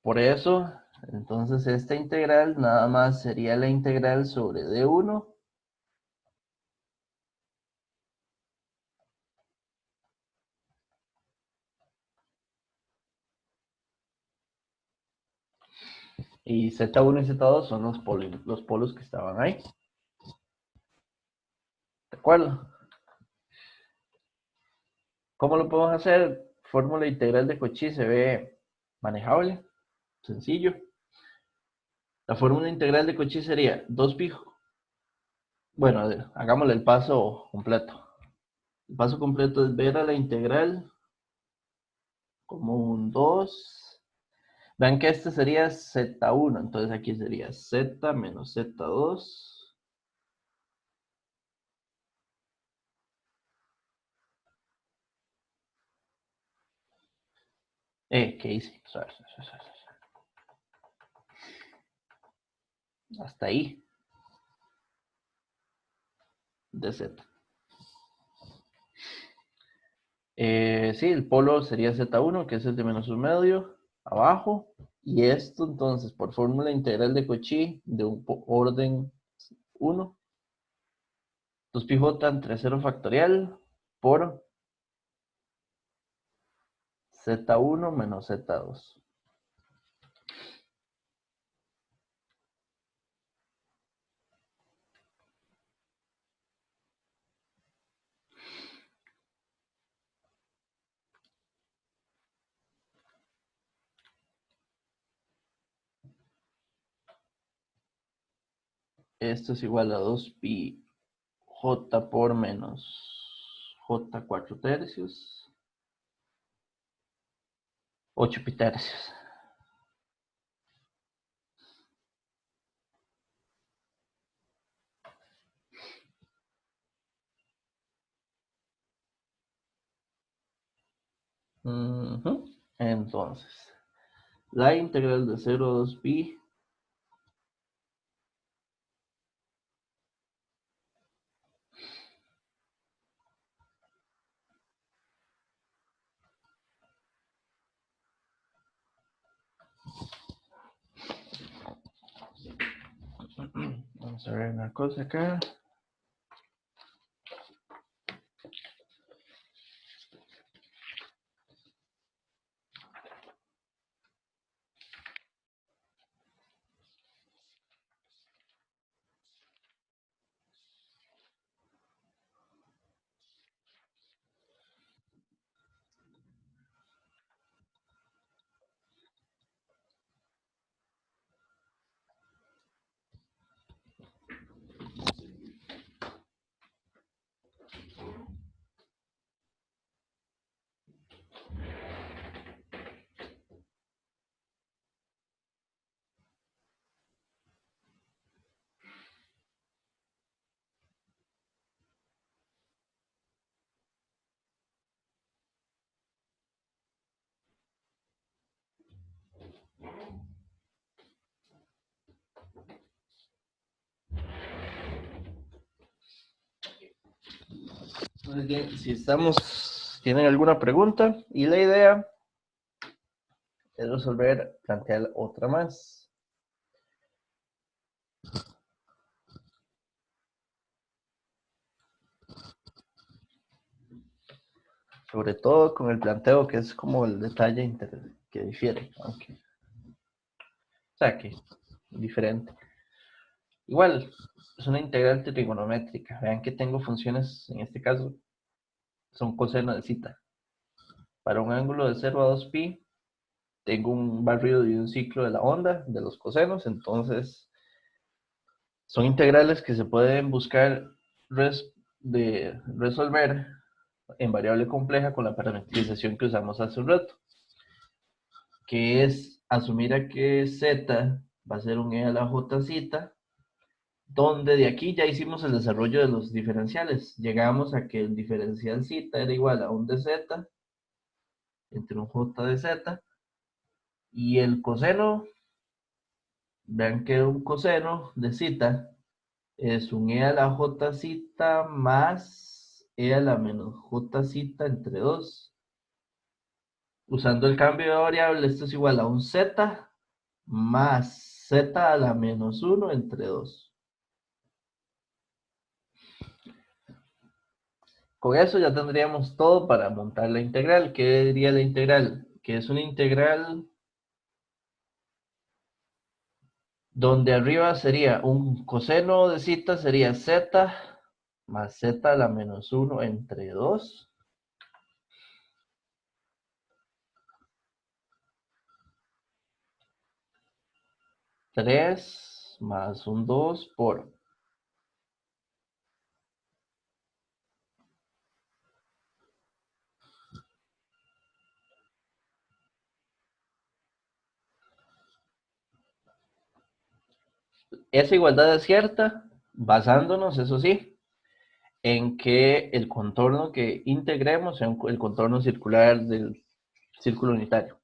Por eso, entonces esta integral nada más sería la integral sobre D1 y Z1 y Z2 son los polos que estaban ahí. ¿De acuerdo? ¿Cómo lo podemos hacer? Fórmula integral de Cauchy se ve manejable, sencillo. La fórmula integral de Cauchy sería 2pi. Bueno, hagámosle el paso completo. El paso completo es ver a la integral como un 2. Vean que este sería Z1, entonces aquí sería Z menos Z2. ¿Qué hice? Hasta ahí. De Z. Sí, el polo sería Z1, que es el de menos un medio, abajo. Y esto entonces, por fórmula integral de Cauchy, de un orden 1, 2pi j entre 0 factorial por Z1 menos Z2. Esto es igual a 2pi j por menos j 4 tercios, 8 pi tercios. Ujú. Entonces, la integral de 0 a 2pi vamos a ver una cosa acá. Muy bien, si tienen alguna pregunta, y la idea es resolver, plantear otra más. Sobre todo con el planteo, que es como el detalle que difiere, aunque, o sea, que diferente. Igual, es una integral trigonométrica. Vean que tengo funciones, en este caso, son coseno de zeta. Para un ángulo de 0 a 2pi, tengo un barrido de un ciclo de la onda, de los cosenos, entonces son integrales que se pueden buscar de resolver en variable compleja con la parametrización que usamos hace un rato, que es asumir a que z va a ser un e a la jz, donde de aquí ya hicimos el desarrollo de los diferenciales. Llegamos a que el diferencial z era igual a un dz entre un j de z, y el coseno, vean que un coseno de z es un e a la jz más e a la menos jz entre 2. Usando el cambio de variable, esto es igual a un z más z a la menos 1 entre 2. Con eso ya tendríamos todo para montar la integral. ¿Qué diría la integral? Que es una integral donde arriba sería un coseno de z, sería z más z a la menos 1 entre 2. 3 más un 2 por... Esa igualdad es cierta, basándonos, eso sí, en que el contorno que integremos sea el contorno circular del círculo unitario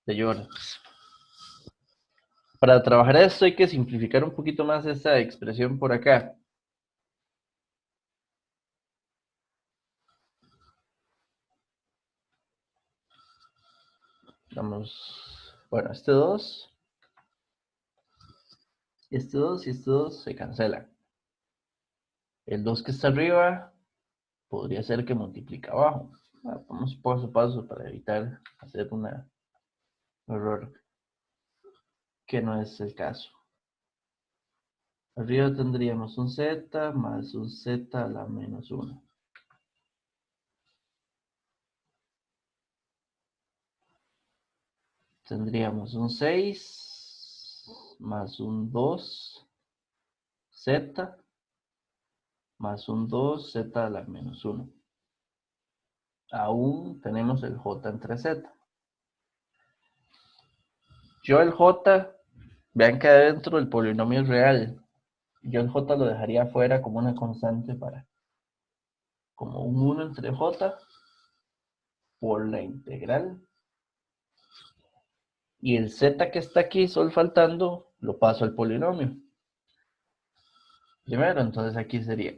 de Jordan. Para trabajar esto hay que simplificar un poquito más esta expresión por acá. Vamos, bueno, este 2 y este 2 se cancelan. El 2 que está arriba podría ser que multiplica abajo. Vamos paso a paso para evitar hacer un error que no es el caso. Arriba tendríamos un z más un z a la menos 1. Tendríamos un 6 más un 2 z más un 2 z a la menos 1. Aún tenemos el j entre z. Yo el j, vean que adentro el polinomio es real. Yo el j lo dejaría afuera como una constante como un 1 entre j, por la integral. Y el z que está aquí, solo faltando, lo paso al polinomio. Primero, entonces aquí sería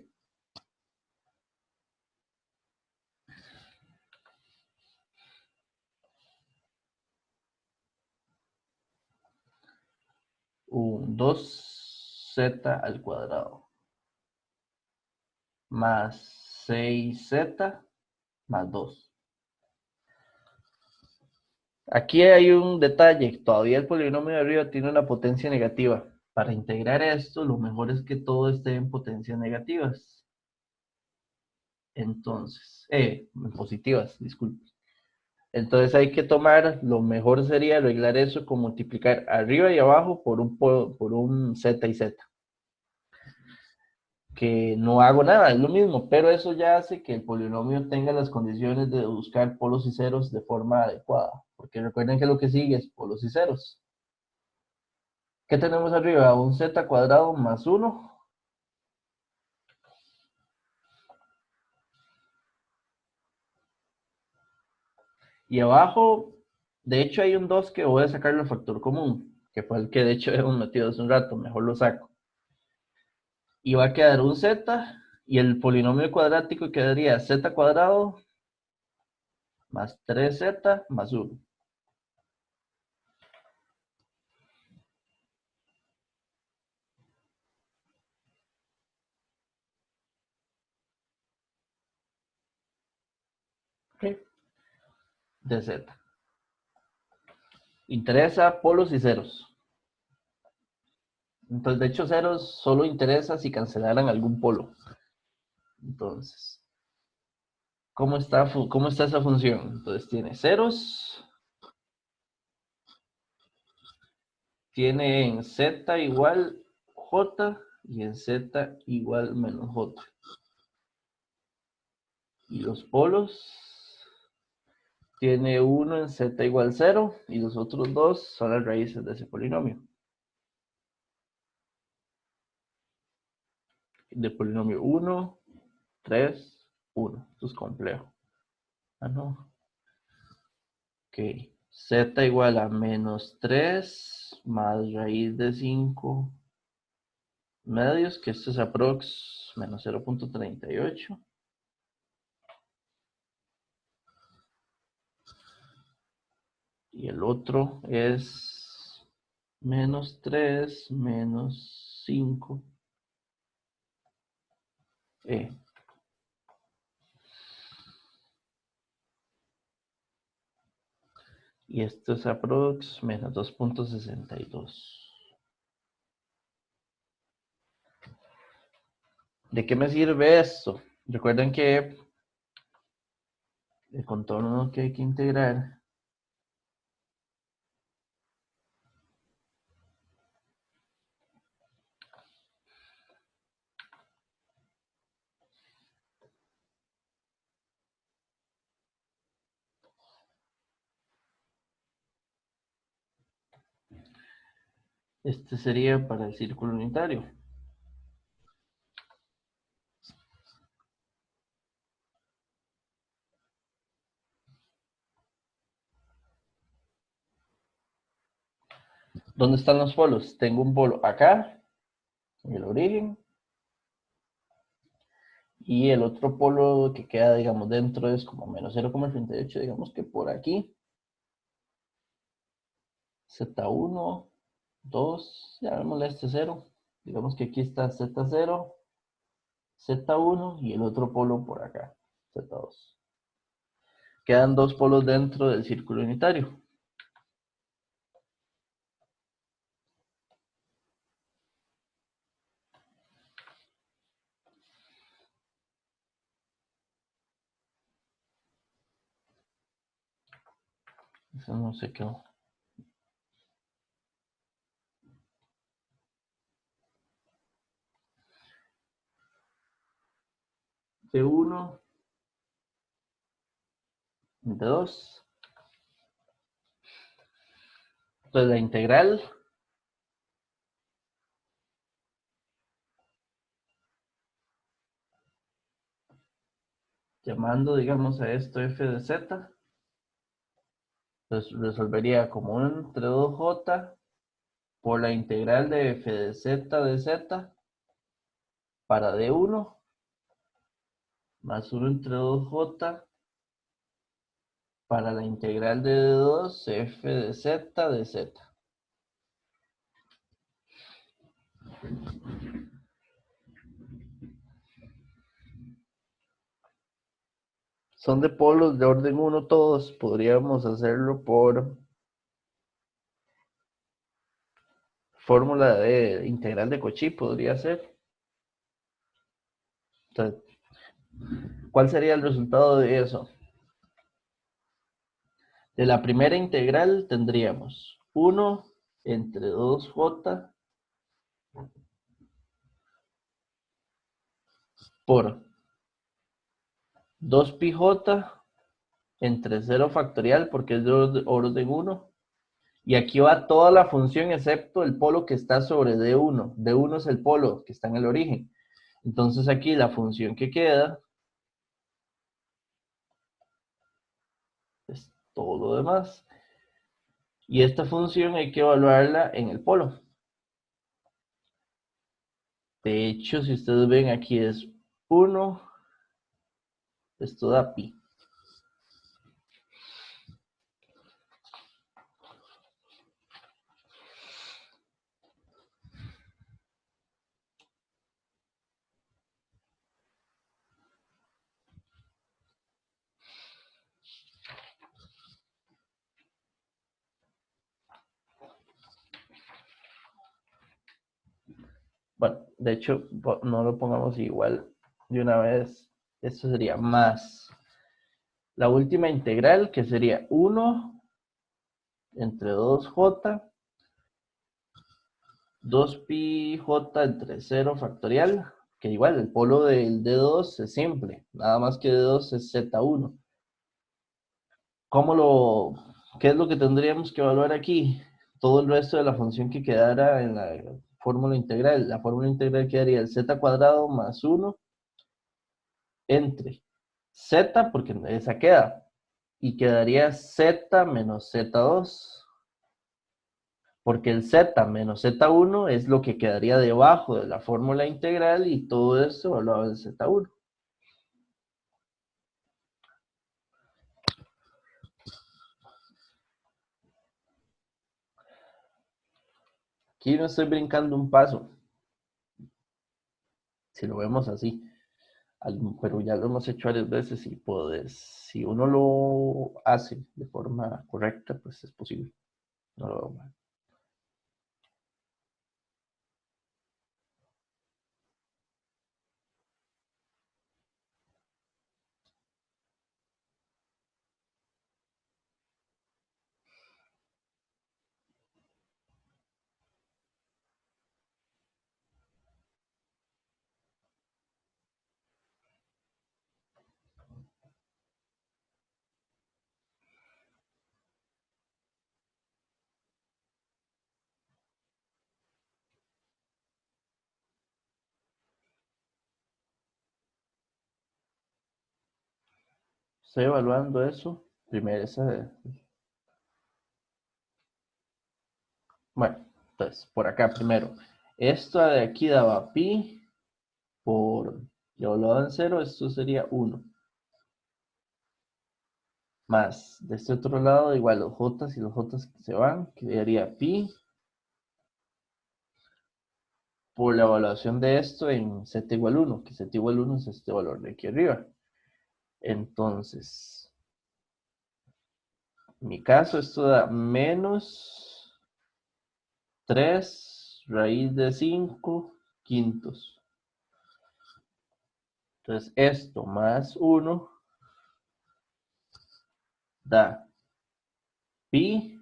un 2z al cuadrado más 6z más 2. Aquí hay un detalle, todavía el polinomio de arriba tiene una potencia negativa. Para integrar esto, lo mejor es que todo esté en potencias negativas. Entonces, en positivas, disculpe. Entonces hay que tomar, lo mejor sería arreglar eso con multiplicar arriba y abajo por un z y z. Que no hago nada, es lo mismo, pero eso ya hace que el polinomio tenga las condiciones de buscar polos y ceros de forma adecuada. Porque recuerden que lo que sigue es polos y ceros. ¿Qué tenemos arriba? Un z cuadrado más 1. Y abajo, de hecho hay un 2 que voy a sacarlo al factor común, que fue el que de hecho hemos metido hace un rato, mejor lo saco. Y va a quedar un z, y el polinomio cuadrático quedaría z cuadrado más 3z más 1. ¿Okay? De z. Interesa polos y ceros. Entonces, de hecho, ceros solo interesa si cancelaran algún polo. Entonces, ¿cómo está esa función? Entonces, tiene ceros, tiene en z igual j y en z igual menos j. Y los polos, tiene 1 en z igual 0 y los otros dos son las raíces de ese polinomio. De polinomio 1, 3, 1. Esto es complejo. Ah, no. Ok. Z igual a menos 3 más raíz de 5 medios, que esto es aprox menos 0.38. Y el otro es menos 3 menos 5. Y esto es aprox menos 2.62. ¿De qué me sirve esto? Recuerden que el contorno que hay que integrar este sería para el círculo unitario. ¿Dónde están los polos? Tengo un polo acá, en el origen, y el otro polo que queda, digamos, dentro es como menos 0,38, digamos que por aquí. Z1, 2, llamémosle este 0. Digamos que aquí está Z0, Z1 y el otro polo por acá, Z2. Quedan dos polos dentro del círculo unitario. Eso no sé qué. C1 entre 2. Entonces la integral llamando, digamos, a esto f de z, Entonces resolvería como 1 entre 2j por la integral de f de z para d1 más 1 entre 2j para la integral de d2 f de z. Son de polos de orden 1 todos. Podríamos hacerlo por fórmula de integral de Cauchy, podría ser. Entonces, ¿cuál sería el resultado de eso? De la primera integral tendríamos 1 entre 2j por 2πj entre 0 factorial porque es de orden 1. Y aquí va toda la función excepto el polo que está sobre D1. D1 es el polo que está en el origen. Entonces aquí la función que queda es todo lo demás. Y esta función hay que evaluarla en el polo. De hecho, si ustedes ven aquí es 1, esto da pi. Bueno, de hecho, no lo pongamos igual de una vez. Esto sería más la última integral, que sería 1 entre 2j, 2πj entre 0 factorial, que igual el polo del D2 es simple, nada más que D2 es Z1. ¿Qué es lo que tendríamos que evaluar aquí? Todo el resto de la función que quedara en la fórmula integral. La fórmula integral quedaría el z cuadrado más 1 entre z, porque esa queda, y quedaría z menos z2, porque el z menos z1 es lo que quedaría debajo de la fórmula integral y todo eso evaluado en z1. Aquí no estoy brincando un paso, si lo vemos así, pero ya lo hemos hecho varias veces y si uno lo hace de forma correcta, pues es posible. No lo veo mal. Estoy evaluando eso. Primero, bueno, entonces, por acá primero. Esto de aquí daba pi por, yo evaluado en 0, esto sería 1. Más, de este otro lado, igual los j y los j se van, quedaría pi por la evaluación de esto en z igual 1, que z igual 1 es este valor de aquí arriba. Entonces, en mi caso, esto da menos 3 raíz de 5 quintos. Entonces, esto más 1 da pi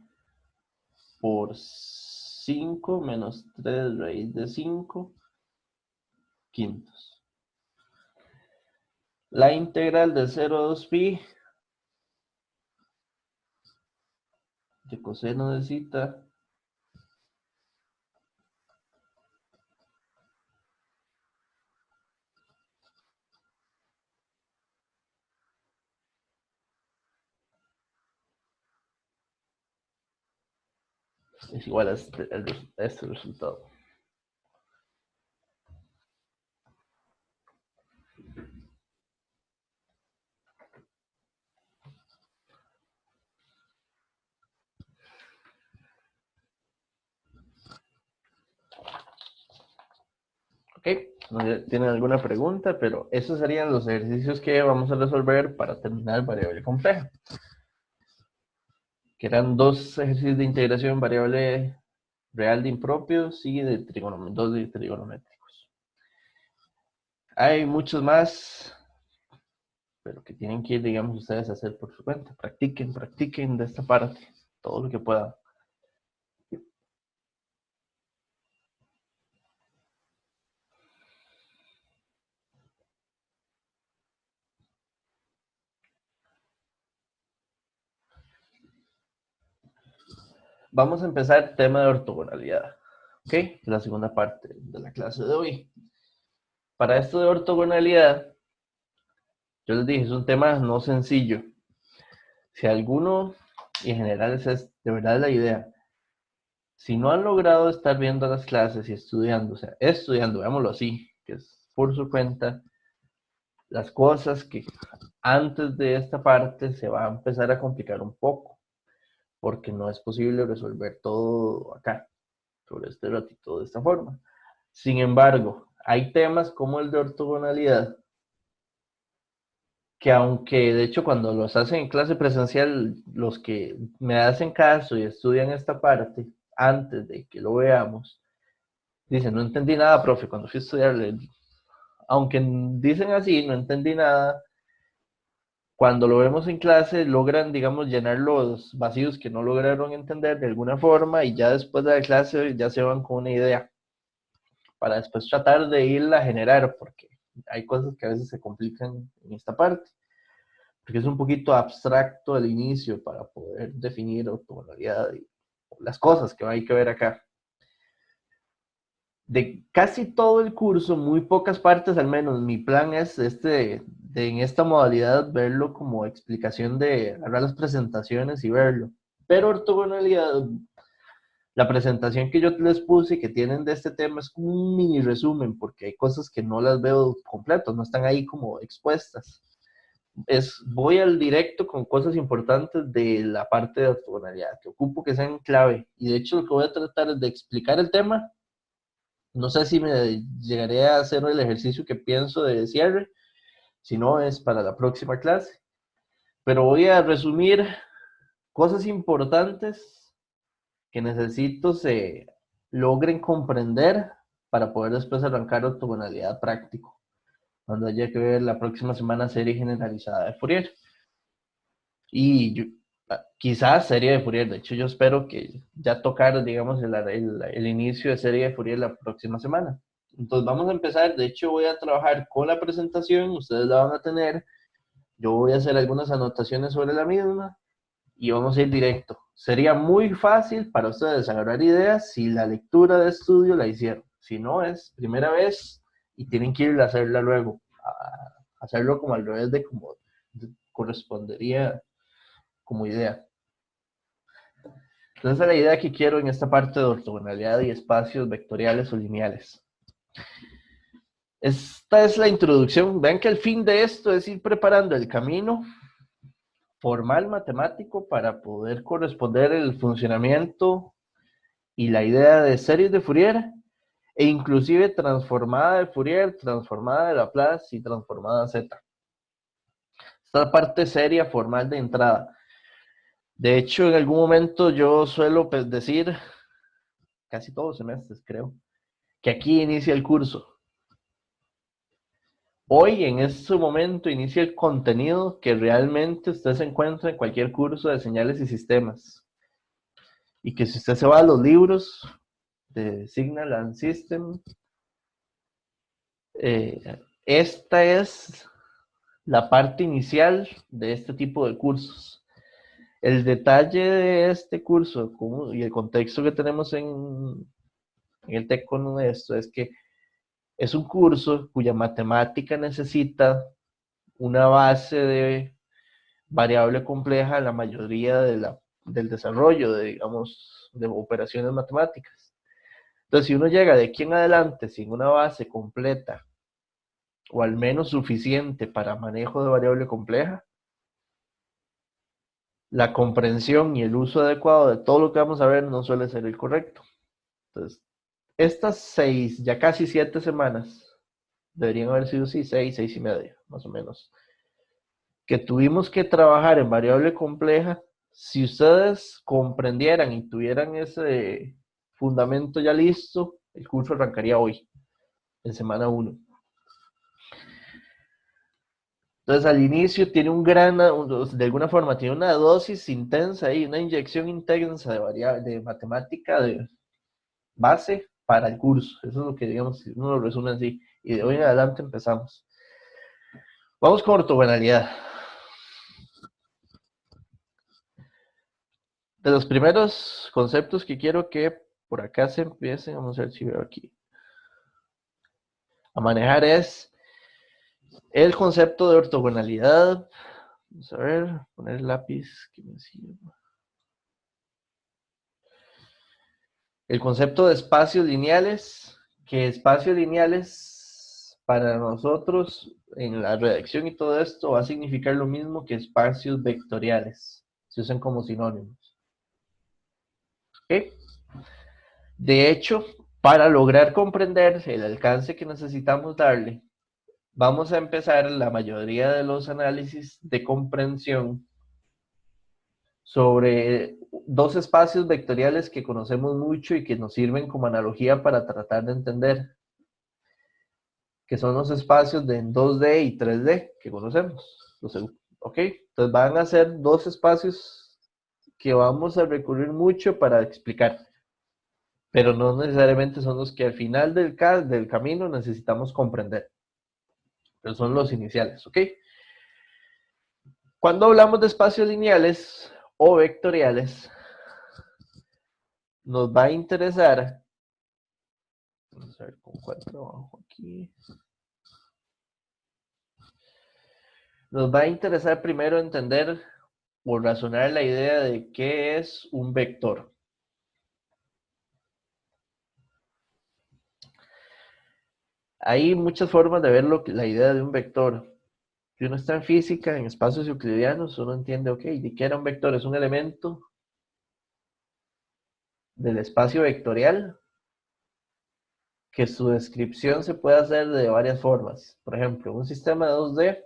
por 5 menos 3 raíz de 5 quintos. La integral de 0 a 2pi de coseno de zeta es igual a este resultado. Ok, no sé si tienen alguna pregunta, pero esos serían los ejercicios que vamos a resolver para terminar variable compleja. Que eran 2 ejercicios de integración variable real de impropios y de dos de trigonométricos. Hay muchos más, pero que tienen que ir, digamos, ustedes a hacer por su cuenta. Practiquen de esta parte, todo lo que puedan. Vamos a empezar tema de ortogonalidad, ¿ok? La segunda parte de la clase de hoy. Para esto de ortogonalidad, yo les dije, es un tema no sencillo. Si alguno, y en general esa es de verdad la idea, si no han logrado estar viendo las clases y estudiando, o sea, estudiando, veámoslo así, que es por su cuenta, las cosas que antes de esta parte se va a empezar a complicar un poco, porque no es posible resolver todo acá, sobre este ratito de esta forma. Sin embargo, hay temas como el de ortogonalidad, que aunque de hecho cuando los hacen en clase presencial, los que me hacen caso y estudian esta parte, antes de que lo veamos, dicen, no entendí nada, profe, cuando fui a estudiar, aunque dicen así, no entendí nada, cuando lo vemos en clase logran, digamos, llenar los vacíos que no lograron entender de alguna forma y ya después de la clase ya se van con una idea para después tratar de irla a generar, porque hay cosas que a veces se complican en esta parte, porque es un poquito abstracto al inicio para poder definir ortogonalidad y las cosas que hay que ver acá. De casi todo el curso, muy pocas partes al menos, mi plan es en esta modalidad verlo como explicación de agarrar las presentaciones y verlo. Pero ortogonalidad, la presentación que yo les puse que tienen de este tema es como un mini resumen, porque hay cosas que no las veo completas, no están ahí como expuestas. Voy al directo con cosas importantes de la parte de ortogonalidad, que ocupo que sean clave. Y de hecho lo que voy a tratar es de explicar el tema. No sé si me llegaré a hacer el ejercicio que pienso de cierre, si no es para la próxima clase. Pero voy a resumir cosas importantes que necesito se logren comprender para poder después arrancar ortogonalidad práctico, cuando haya que ver la próxima semana serie generalizada de Fourier. Y quizás serie de Fourier, de hecho yo espero que ya tocar, digamos, el inicio de serie de Fourier la próxima semana. Entonces vamos a empezar, de hecho voy a trabajar con la presentación, ustedes la van a tener, yo voy a hacer algunas anotaciones sobre la misma y vamos a ir directo. Sería muy fácil para ustedes agarrar ideas si la lectura de estudio la hicieron. Si no, es primera vez y tienen que ir a hacerla luego, a hacerlo como al revés de como correspondería como idea. Entonces, esa es la idea que quiero en esta parte de ortogonalidad y espacios vectoriales o lineales. Esta es la introducción. Vean que el fin de esto es ir preparando el camino formal matemático para poder corresponder el funcionamiento y la idea de series de Fourier e inclusive transformada de Fourier, transformada de Laplace y transformada Z. Esta parte seria formal de entrada. De hecho, en algún momento yo suelo decir, casi todos los semestres creo, que aquí inicia el curso. Hoy, en este momento, inicia el contenido que realmente usted se encuentra en cualquier curso de señales y sistemas. Y que si usted se va a los libros de Signal and System, esta es la parte inicial de este tipo de cursos. El detalle de este curso y el contexto que tenemos en el TEC con esto es que es un curso cuya matemática necesita una base de variable compleja en la mayoría de la del desarrollo de, digamos, de operaciones matemáticas. Entonces, si uno llega de aquí en adelante sin una base completa o al menos suficiente para manejo de variable compleja, la comprensión y el uso adecuado de todo lo que vamos a ver no suele ser el correcto. Entonces, estas 6, ya casi 7 semanas, deberían haber sido sí, 6 y media, más o menos, que tuvimos que trabajar en variable compleja. Si ustedes comprendieran y tuvieran ese fundamento ya listo, el curso arrancaría hoy, en semana 1. Entonces al inicio tiene de alguna forma tiene una dosis intensa ahí, una inyección intensa de matemática de base para el curso. Eso es lo que, digamos, uno lo resume así. Y de hoy en adelante empezamos. Vamos con ortogonalidad. De los primeros conceptos que quiero que por acá se empiecen, vamos a ver si veo aquí, a manejar es el concepto de ortogonalidad. Vamos a ver, poner el lápiz que me sirva. El concepto de espacios lineales, que espacios lineales para nosotros en la redacción y todo esto va a significar lo mismo que espacios vectoriales. Se usan como sinónimos. ¿Okay? De hecho, para lograr comprender el alcance que necesitamos darle, vamos a empezar la mayoría de los análisis de comprensión sobre dos espacios vectoriales que conocemos mucho y que nos sirven como analogía para tratar de entender, que son los espacios de 2D y 3D que conocemos. ¿Ok? Entonces van a ser dos espacios que vamos a recurrir mucho para explicar, pero no necesariamente son los que al final del camino necesitamos comprender, pero son los iniciales, ¿ok? Cuando hablamos de espacios lineales o vectoriales, nos va a interesar, vamos a ver con cuál trabajo aquí, nos va a interesar primero entender o razonar la idea de qué es un vector. Hay muchas formas de ver la idea de un vector. Si uno está en física, en espacios euclidianos, uno entiende, ok, ¿de qué era un vector? Es un elemento del espacio vectorial que su descripción se puede hacer de varias formas. Por ejemplo, un sistema de 2D,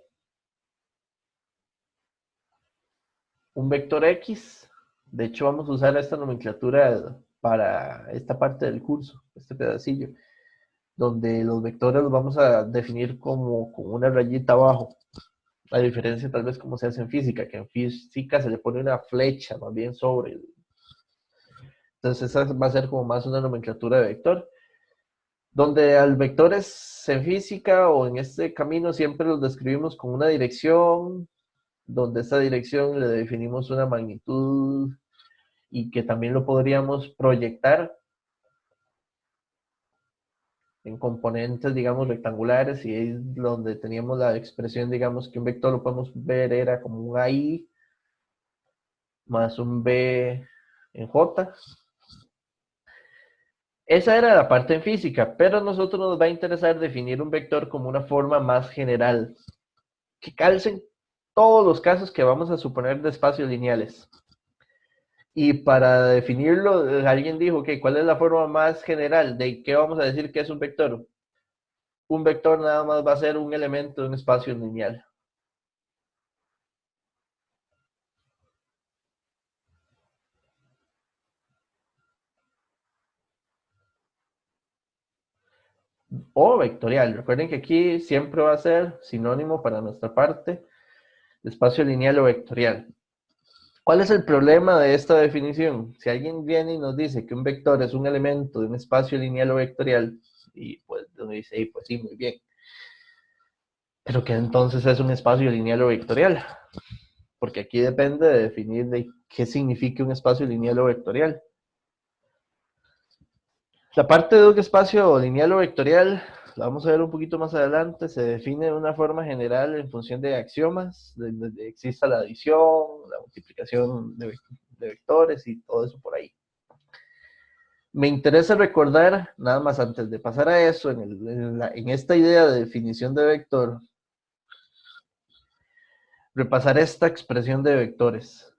un vector X. De hecho, vamos a usar esta nomenclatura para esta parte del curso, este pedacillo, donde los vectores los vamos a definir como con una rayita abajo. La diferencia tal vez como se hace en física, que en física se le pone una flecha más bien sobre. Entonces esa va a ser como más una nomenclatura de vector. Donde al vectores en física o en este camino siempre los describimos con una dirección, donde esta dirección le definimos una magnitud y que también lo podríamos proyectar en componentes, digamos, rectangulares, y ahí es donde teníamos la expresión, digamos, que un vector lo podemos ver era como un AI más un B en J. Esa era la parte en física, pero a nosotros nos va a interesar definir un vector como una forma más general, que calcen todos los casos que vamos a suponer de espacios lineales. Y para definirlo, alguien dijo, ok, ¿cuál es la forma más general de qué vamos a decir que es un vector? Un vector nada más va a ser un elemento de un espacio lineal. O vectorial. Recuerden que aquí siempre va a ser sinónimo para nuestra parte de espacio lineal o vectorial. ¿Cuál es el problema de esta definición? Si alguien viene y nos dice que un vector es un elemento de un espacio lineal o vectorial, y pues uno dice, pues sí, muy bien. Pero que entonces es un espacio lineal o vectorial. Porque aquí depende de definir de qué significa un espacio lineal o vectorial. La parte de un espacio lineal o vectorial, la vamos a ver un poquito más adelante, se define de una forma general en función de axiomas, donde exista la adición, la multiplicación de vectores y todo eso por ahí. Me interesa recordar, nada más antes de pasar a eso, en esta idea de definición de vector, repasar esta expresión de vectores,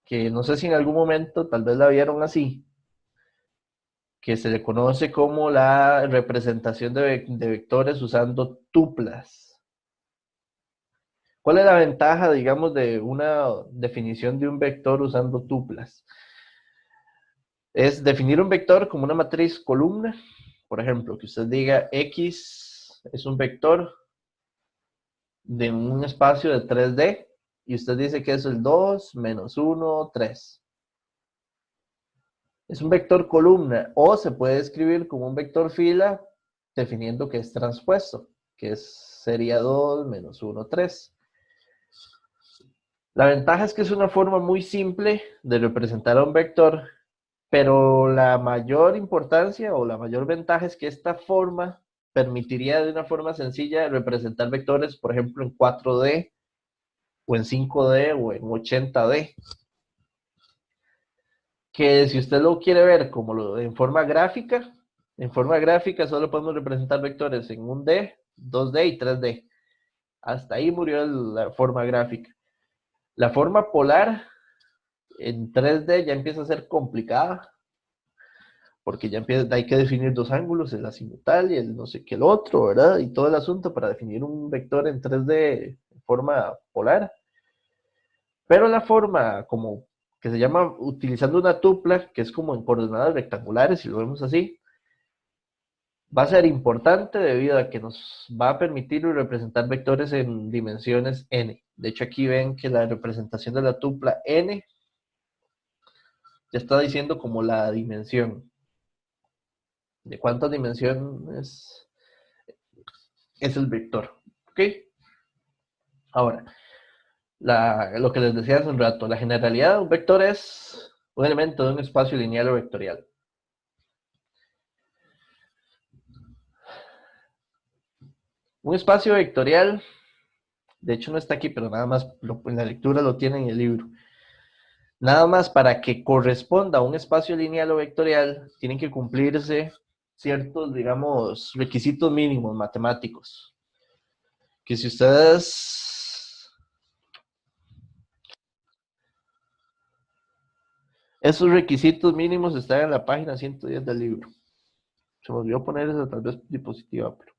que no sé si en algún momento tal vez la vieron así, que se le conoce como la representación de vectores usando tuplas. ¿Cuál es la ventaja, digamos, de una definición de un vector usando tuplas? Es definir un vector como una matriz columna. Por ejemplo, que usted diga X es un vector de un espacio de 3D y usted dice que es el 2, menos 1, 3. Es un vector columna o se puede escribir como un vector fila definiendo que es transpuesto, que sería 2, menos 1, 3. La ventaja es que es una forma muy simple de representar a un vector, pero la mayor importancia o la mayor ventaja es que esta forma permitiría de una forma sencilla representar vectores, por ejemplo, en 4D o en 5D o en 80D. Que si usted lo quiere ver como en forma gráfica solo podemos representar vectores en 1D, 2D y 3D. Hasta ahí murió la forma gráfica. La forma polar en 3D ya empieza a ser complicada, porque ya hay que definir dos ángulos, el azimutal y el no sé qué el otro, ¿verdad? Y todo el asunto para definir un vector en 3D en forma polar. Pero la forma como que se llama utilizando una tupla, que es como en coordenadas rectangulares, si lo vemos así, va a ser importante debido a que nos va a permitir representar vectores en dimensiones n. De hecho, aquí ven que la representación de la tupla n ya está diciendo como la dimensión. ¿De cuántas dimensiones es el vector? ¿Ok? Ahora, lo que les decía hace un rato, la generalidad de un vector es un elemento de un espacio lineal o vectorial. Un espacio vectorial, de hecho no está aquí, pero nada más en la lectura lo tiene en el libro. Nada más para que corresponda a un espacio lineal o vectorial, tienen que cumplirse ciertos, digamos, requisitos mínimos matemáticos. Que si ustedes... Esos requisitos mínimos están en la página 110 del libro. Se me olvidó poner esa tal vez diapositiva, pero...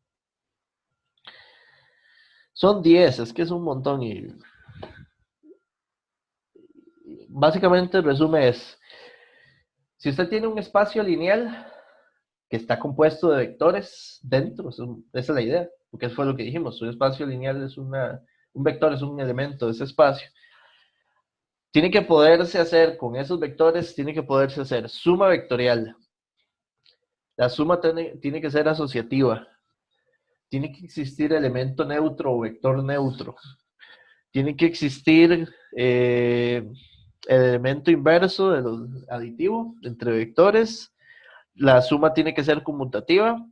Son 10, es que es un montón y... Básicamente el resumen es... Si usted tiene un espacio lineal que está compuesto de vectores dentro, esa es la idea, porque eso fue lo que dijimos, un espacio lineal es un vector es un elemento de ese espacio. Tiene que poderse hacer, con esos vectores, tiene que poderse hacer suma vectorial. La suma tiene que ser asociativa. Tiene que existir elemento neutro o vector neutro. Tiene que existir el elemento inverso de los aditivos entre vectores. La suma tiene que ser conmutativa.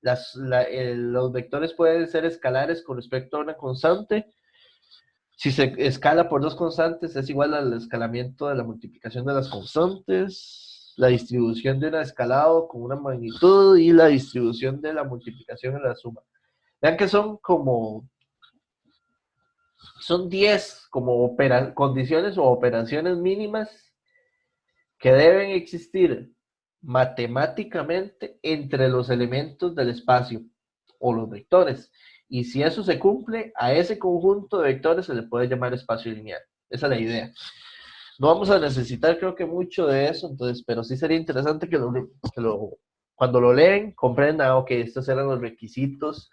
Los vectores pueden ser escalares con respecto a una constante. Si se escala por dos constantes, es igual al escalamiento de la multiplicación de las constantes, la distribución de un escalado con una magnitud y la distribución de la multiplicación en la suma. Vean que son 10 como condiciones o operaciones mínimas que deben existir matemáticamente entre los elementos del espacio o los vectores. Y si eso se cumple, a ese conjunto de vectores se le puede llamar espacio lineal. Esa es la idea. No vamos a necesitar, creo que mucho de eso, entonces, pero sí sería interesante que cuando lo leen, comprendan, ok, estos eran los requisitos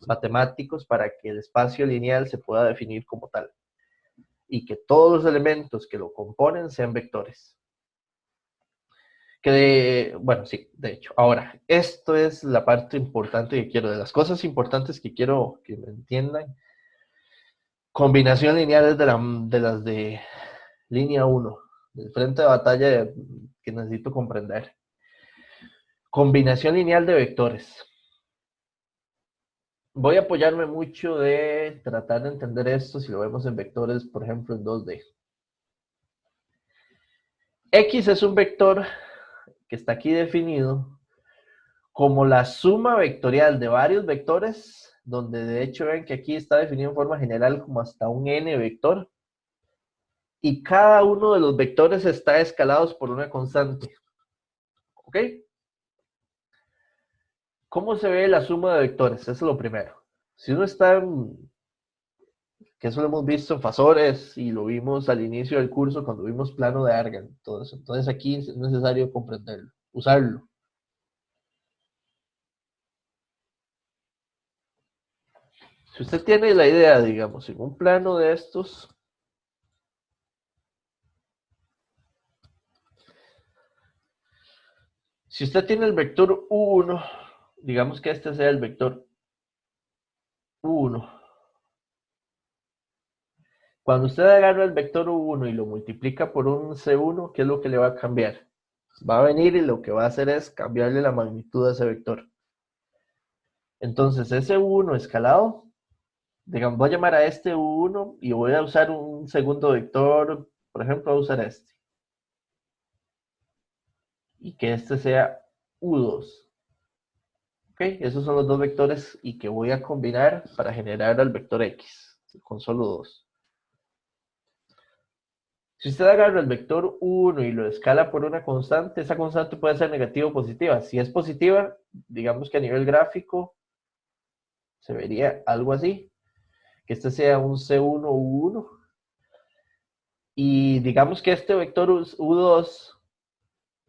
matemáticos para que el espacio lineal se pueda definir como tal. Y que todos los elementos que lo componen sean vectores. Bueno, sí, de hecho. Ahora, esto es la parte importante que quiero, de las cosas importantes que quiero que me entiendan. Combinación lineal es de las de línea 1, del frente de batalla que necesito comprender. Combinación lineal de vectores. Voy a apoyarme mucho de tratar de entender esto si lo vemos en vectores, por ejemplo, en 2D. X es un vector que está aquí definido como la suma vectorial de varios vectores, donde de hecho ven que aquí está definido en forma general como hasta un n vector, y cada uno de los vectores está escalados por una constante. ¿Ok? ¿Cómo se ve la suma de vectores? Eso es lo primero. Si uno está que eso lo hemos visto en Fasores y lo vimos al inicio del curso cuando vimos plano de Argand, todo eso. Entonces aquí es necesario comprenderlo, usarlo. Si usted tiene la idea, digamos, en un plano de estos, si usted tiene el vector U1, digamos que este sea el vector U1. Cuando usted agarra el vector U1 y lo multiplica por un C1, ¿qué es lo que le va a cambiar? Va a venir y lo que va a hacer es cambiarle la magnitud a ese vector. Entonces, ese U1 escalado, digamos, voy a llamar a este U1 y voy a usar un segundo vector, por ejemplo, voy a usar este. Y que este sea U2. ¿Ok? Esos son los dos vectores y que voy a combinar para generar al vector X, con solo dos. Si usted agarra el vector 1 y lo escala por una constante, esa constante puede ser negativa o positiva. Si es positiva, digamos que a nivel gráfico se vería algo así, que este sea un C1 U1. Y digamos que este vector U2,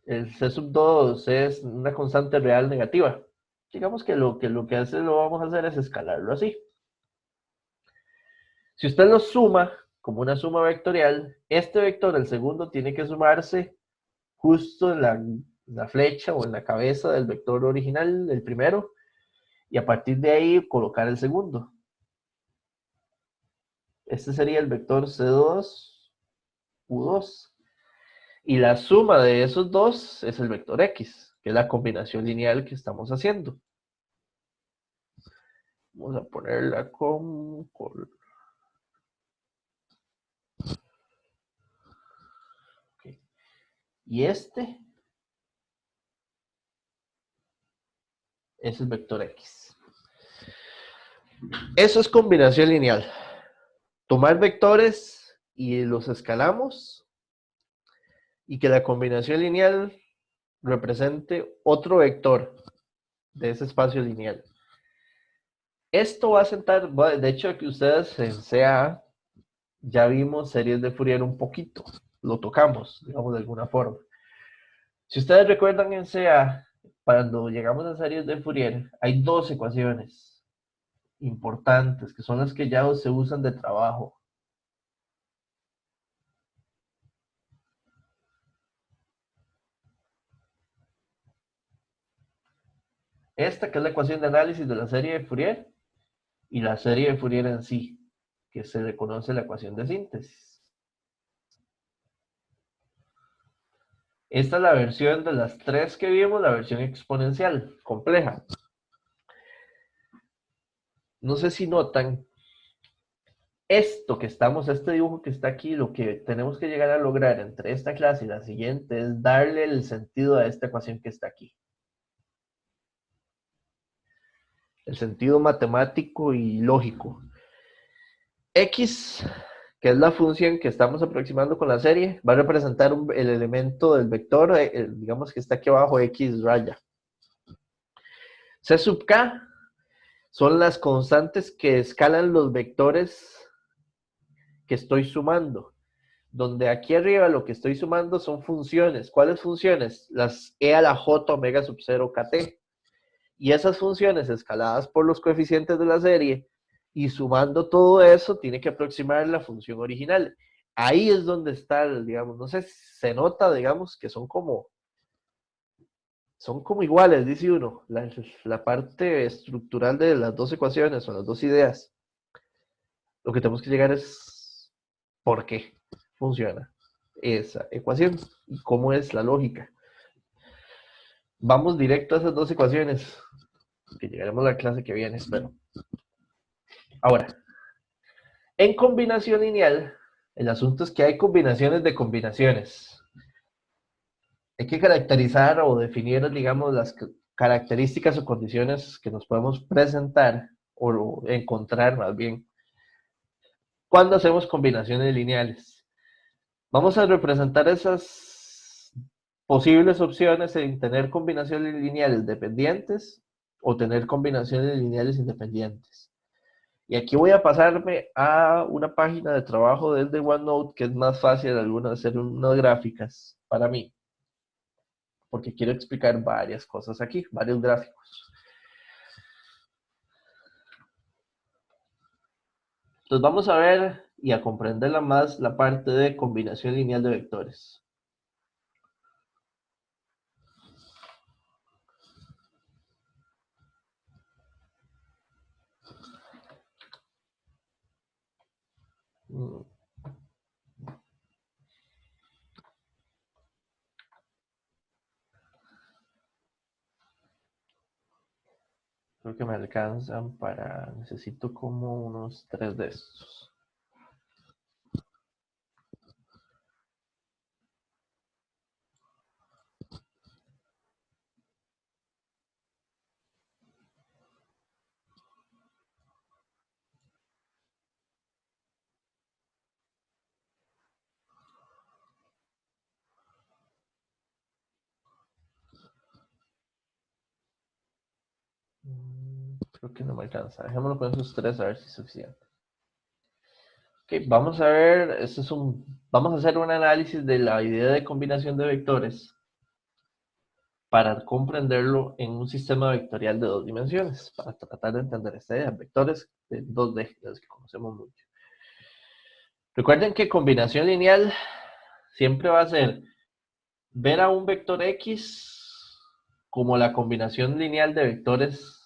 el C sub 2 es una constante real negativa. Digamos que lo que hace, lo vamos a hacer es escalarlo así. Si usted lo suma como una suma vectorial, este vector, el segundo, tiene que sumarse justo en la flecha o en la cabeza del vector original, el primero, y a partir de ahí colocar el segundo. Este sería el vector C2, U2. Y la suma de esos dos es el vector X, que es la combinación lineal que estamos haciendo. Vamos a ponerla con okay. Y este es el vector X. Eso es combinación lineal. Tomar vectores y los escalamos y que la combinación lineal represente otro vector de ese espacio lineal. Esto va a sentar, de hecho que ustedes en CA ya vimos series de Fourier un poquito, lo tocamos, digamos de alguna forma. Si ustedes recuerdan en CA, cuando llegamos a series de Fourier, hay dos ecuaciones importantes, que son las que ya se usan de trabajo. Esta que es la ecuación de análisis de la serie de Fourier, y la serie de Fourier en sí, que se le conoce la ecuación de síntesis. Esta es la versión de las tres que vimos, la versión exponencial, compleja. No sé si notan, este dibujo que está aquí, lo que tenemos que llegar a lograr entre esta clase y la siguiente es darle el sentido a esta ecuación que está aquí. El sentido matemático y lógico. X, que es la función que estamos aproximando con la serie, va a representar el elemento del vector, digamos que está aquí abajo, X raya. C sub K son las constantes que escalan los vectores que estoy sumando. Donde aquí arriba lo que estoy sumando son funciones. ¿Cuáles funciones? Las e a la j omega sub 0 kt. Y esas funciones escaladas por los coeficientes de la serie y sumando todo eso tiene que aproximar la función original. Ahí es donde está, digamos, no sé, se nota, digamos, que son como iguales, dice uno, la parte estructural de las dos ecuaciones o las dos ideas. Lo que tenemos que llegar es por qué funciona esa ecuación y cómo es la lógica. Vamos directo a esas dos ecuaciones, que llegaremos a la clase que viene, espero. Ahora, en combinación lineal, el asunto es que hay combinaciones de combinaciones. hay que caracterizar o definir, digamos, las características o condiciones que nos podemos presentar o encontrar más bien cuando hacemos combinaciones lineales. Vamos a representar esas posibles opciones en tener combinaciones lineales dependientes o tener combinaciones lineales independientes. Y aquí voy a pasarme a una página de trabajo desde OneNote que es más fácil hacer unas gráficas para mí, porque quiero explicar varias cosas aquí, varios gráficos. Entonces vamos a ver y a comprenderla más la parte de combinación lineal de vectores. Creo que me alcanzan para, necesito como unos 3 de estos. Creo que no me alcanza. Dejémoslo con esos 3 a ver si es suficiente. Ok, vamos a ver, vamos a hacer un análisis de la idea de combinación de vectores para comprenderlo en un sistema vectorial de 2 dimensiones, para tratar de entender esta idea, vectores de 2D, los que conocemos mucho. Recuerden que combinación lineal siempre va a ser ver a un vector X como la combinación lineal de vectores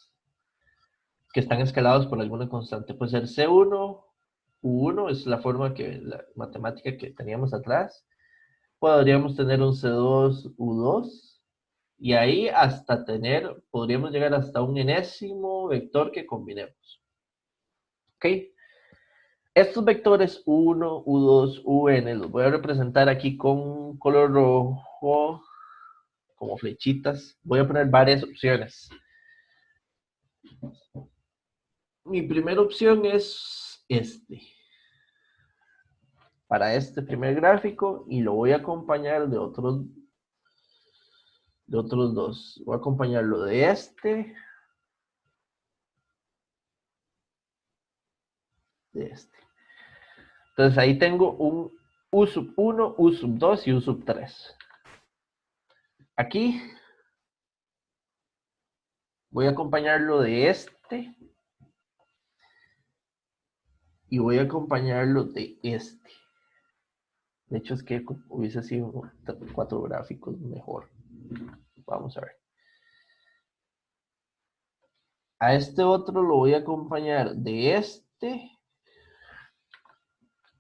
que están escalados por alguna constante. Puede ser C1, U1, es la forma la matemática que teníamos atrás. Podríamos tener un C2, U2, y ahí podríamos llegar hasta un enésimo vector que combinemos. ¿Ok? Estos vectores U1, U2, UN los voy a representar aquí con color rojo, como flechitas. Voy a poner varias opciones. Mi primera opción es para este primer gráfico, y lo voy a acompañar de otros dos. Voy a acompañarlo de este. Entonces ahí tengo un U sub 1, U sub 2 y U sub 3. Aquí voy a acompañarlo de y voy a acompañarlo de este. De hecho, es que hubiese sido 4 gráficos mejor. Vamos a ver. A este otro lo voy a acompañar de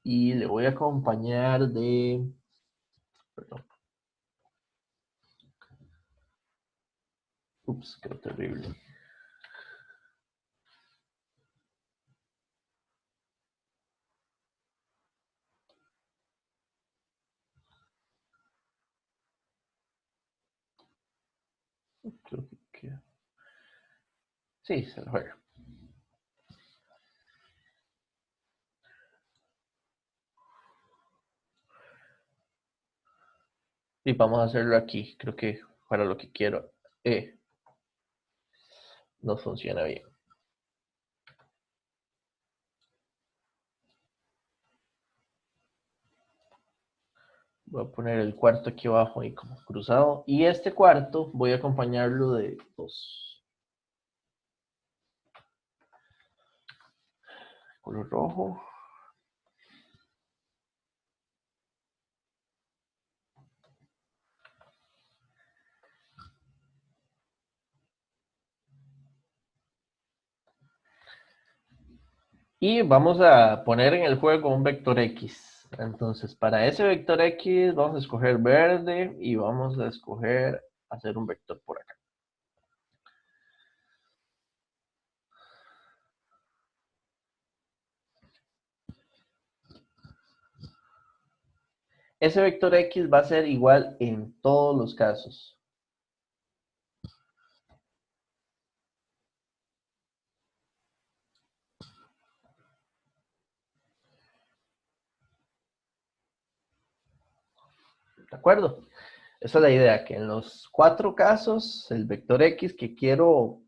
y le voy a acompañar de... Perdón. Ups, qué terrible. Creo que... Sí, se lo juega. Y vamos a hacerlo aquí. Creo que para lo que quiero no funciona bien. Voy a poner el cuarto aquí abajo y como cruzado. Y este cuarto voy a acompañarlo de 2. Color rojo. Y vamos a poner en el juego un vector X. Entonces, para ese vector X vamos a escoger verde y vamos a escoger hacer un vector por acá. ese vector X va a ser igual en todos los casos. ¿De acuerdo? Esa es la idea, que en los 4 casos, el vector X que quiero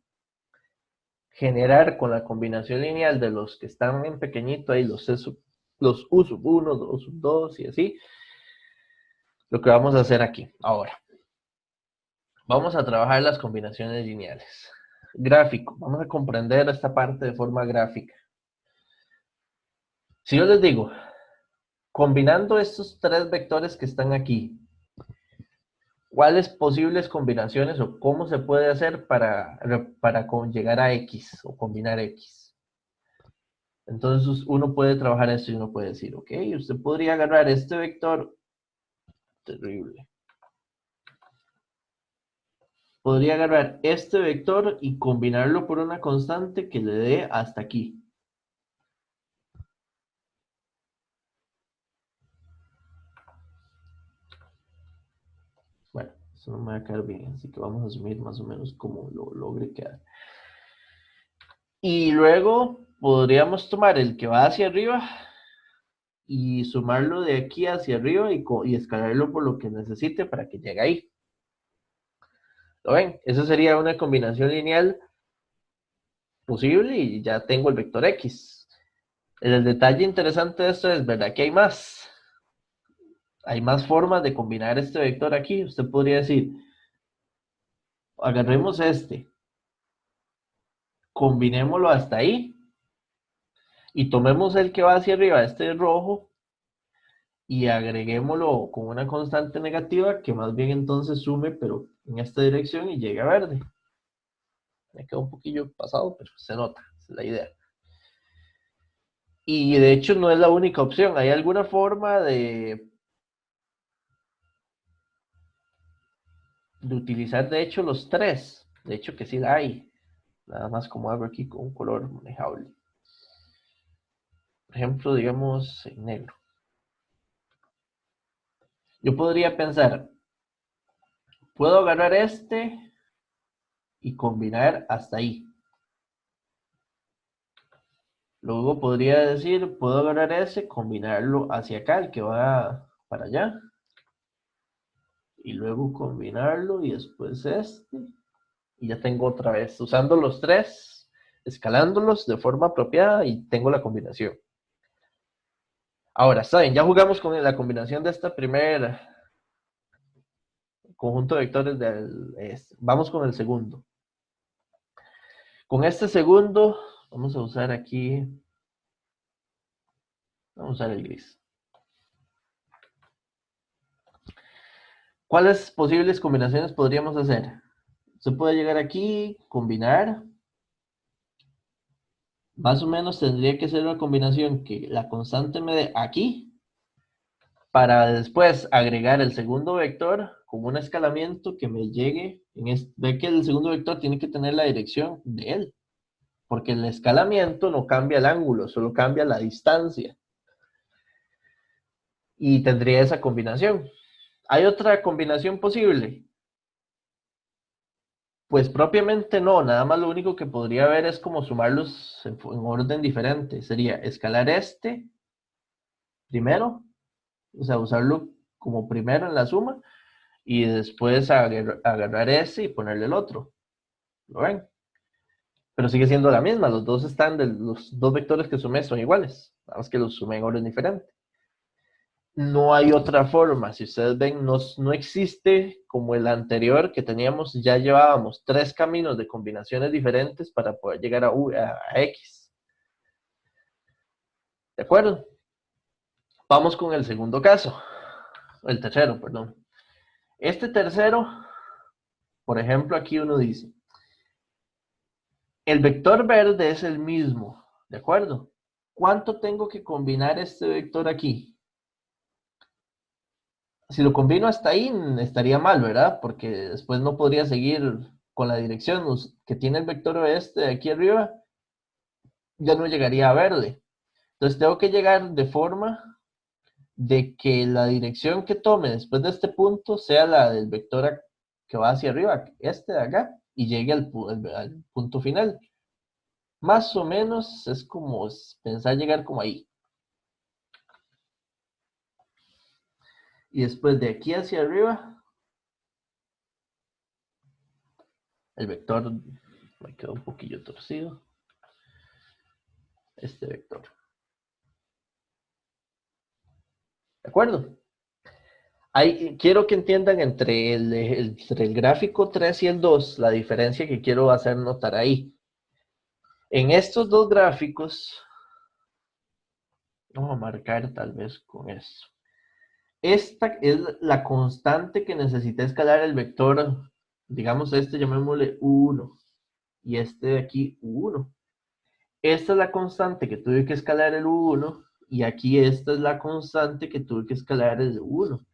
generar con la combinación lineal de los que están en pequeñito, ahí los U sub 1, 2 sub 2 y así, lo que vamos a hacer aquí. Ahora, vamos a trabajar las combinaciones lineales. Gráfico, vamos a comprender esta parte de forma gráfica. Si yo les digo, combinando estos 3 vectores que están aquí, ¿cuáles posibles combinaciones o cómo se puede hacer para llegar a X o combinar X? Entonces uno puede trabajar esto y uno puede decir, ok, usted podría agarrar este vector, terrible. Podría agarrar este vector y combinarlo por una constante que le dé hasta aquí. Bueno, eso no me va a quedar bien, así que vamos a asumir más o menos cómo lo logre quedar. Y luego podríamos tomar el que va hacia arriba y sumarlo de aquí hacia arriba y escalarlo por lo que necesite para que llegue ahí. ¿Lo ven? Esa sería una combinación lineal posible y ya tengo el vector X. El detalle interesante de esto es, ¿verdad? Que hay más. Hay más formas de combinar este vector aquí. Usted podría decir, agarremos este, combinémoslo hasta ahí y tomemos el que va hacia arriba, este rojo, y agreguémoslo con una constante negativa que más bien entonces sume, pero en esta dirección y llegue a verde. Me quedó un poquillo pasado, pero se nota, esa es la idea. Y de hecho no es la única opción, hay alguna forma de utilizar de hecho los 3, de hecho que sí la hay, nada más como hago aquí con un color manejable. Por ejemplo, digamos en negro. Yo podría pensar, puedo agarrar este y combinar hasta ahí. Luego podría decir, puedo agarrar ese, combinarlo hacia acá, el que va para allá. Y luego combinarlo y después este. Y ya tengo otra vez, usando los 3, escalándolos de forma apropiada y tengo la combinación. Ahora, ¿saben? Ya jugamos con la combinación de esta primera conjunto de vectores vamos con el segundo. Con este segundo, vamos a usar aquí, vamos a usar el gris. ¿Cuáles posibles combinaciones podríamos hacer? Se puede llegar aquí, combinar. Más o menos tendría que ser una combinación que la constante me dé aquí, para después agregar el segundo vector con un escalamiento que me llegue. Ve que el segundo vector tiene que tener la dirección de él, porque el escalamiento no cambia el ángulo, solo cambia la distancia. Y tendría esa combinación. ¿Hay otra combinación posible? Pues propiamente no, nada más lo único que podría haber es como sumarlos en orden diferente. Sería escalar este primero, o sea, usarlo como primero en la suma, y después agarrar ese y ponerle el otro. ¿Lo ven? Pero sigue siendo la misma, los dos los dos vectores que sumé son iguales, nada más que los sumé en orden diferente. No hay otra forma, si ustedes ven, no existe como el anterior que teníamos, ya llevábamos 3 caminos de combinaciones diferentes para poder llegar a X. ¿De acuerdo? Vamos con el segundo caso, el tercero, perdón. Este tercero, por ejemplo, aquí uno dice, el vector verde es el mismo, ¿de acuerdo? ¿Cuánto tengo que combinar este vector aquí? Si lo combino hasta ahí, estaría mal, ¿verdad? Porque después no podría seguir con la dirección que tiene el vector oeste de aquí arriba, ya no llegaría a verde. Entonces tengo que llegar de forma de que la dirección que tome después de este punto sea la del vector que va hacia arriba, este de acá, y llegue al punto final. Más o menos es como pensar llegar como ahí. Y después de aquí hacia arriba, el vector me quedó un poquillo torcido. Este vector. ¿De acuerdo? Ahí, quiero que entiendan entre el gráfico 3 y el 2, la diferencia que quiero hacer notar ahí. En estos dos gráficos, vamos a marcar tal vez con eso. Esta es la constante que necesita escalar el vector, digamos llamémosle U1, y este de aquí U1. Esta es la constante que tuve que escalar el U1, y aquí esta es la constante que tuve que escalar el U1.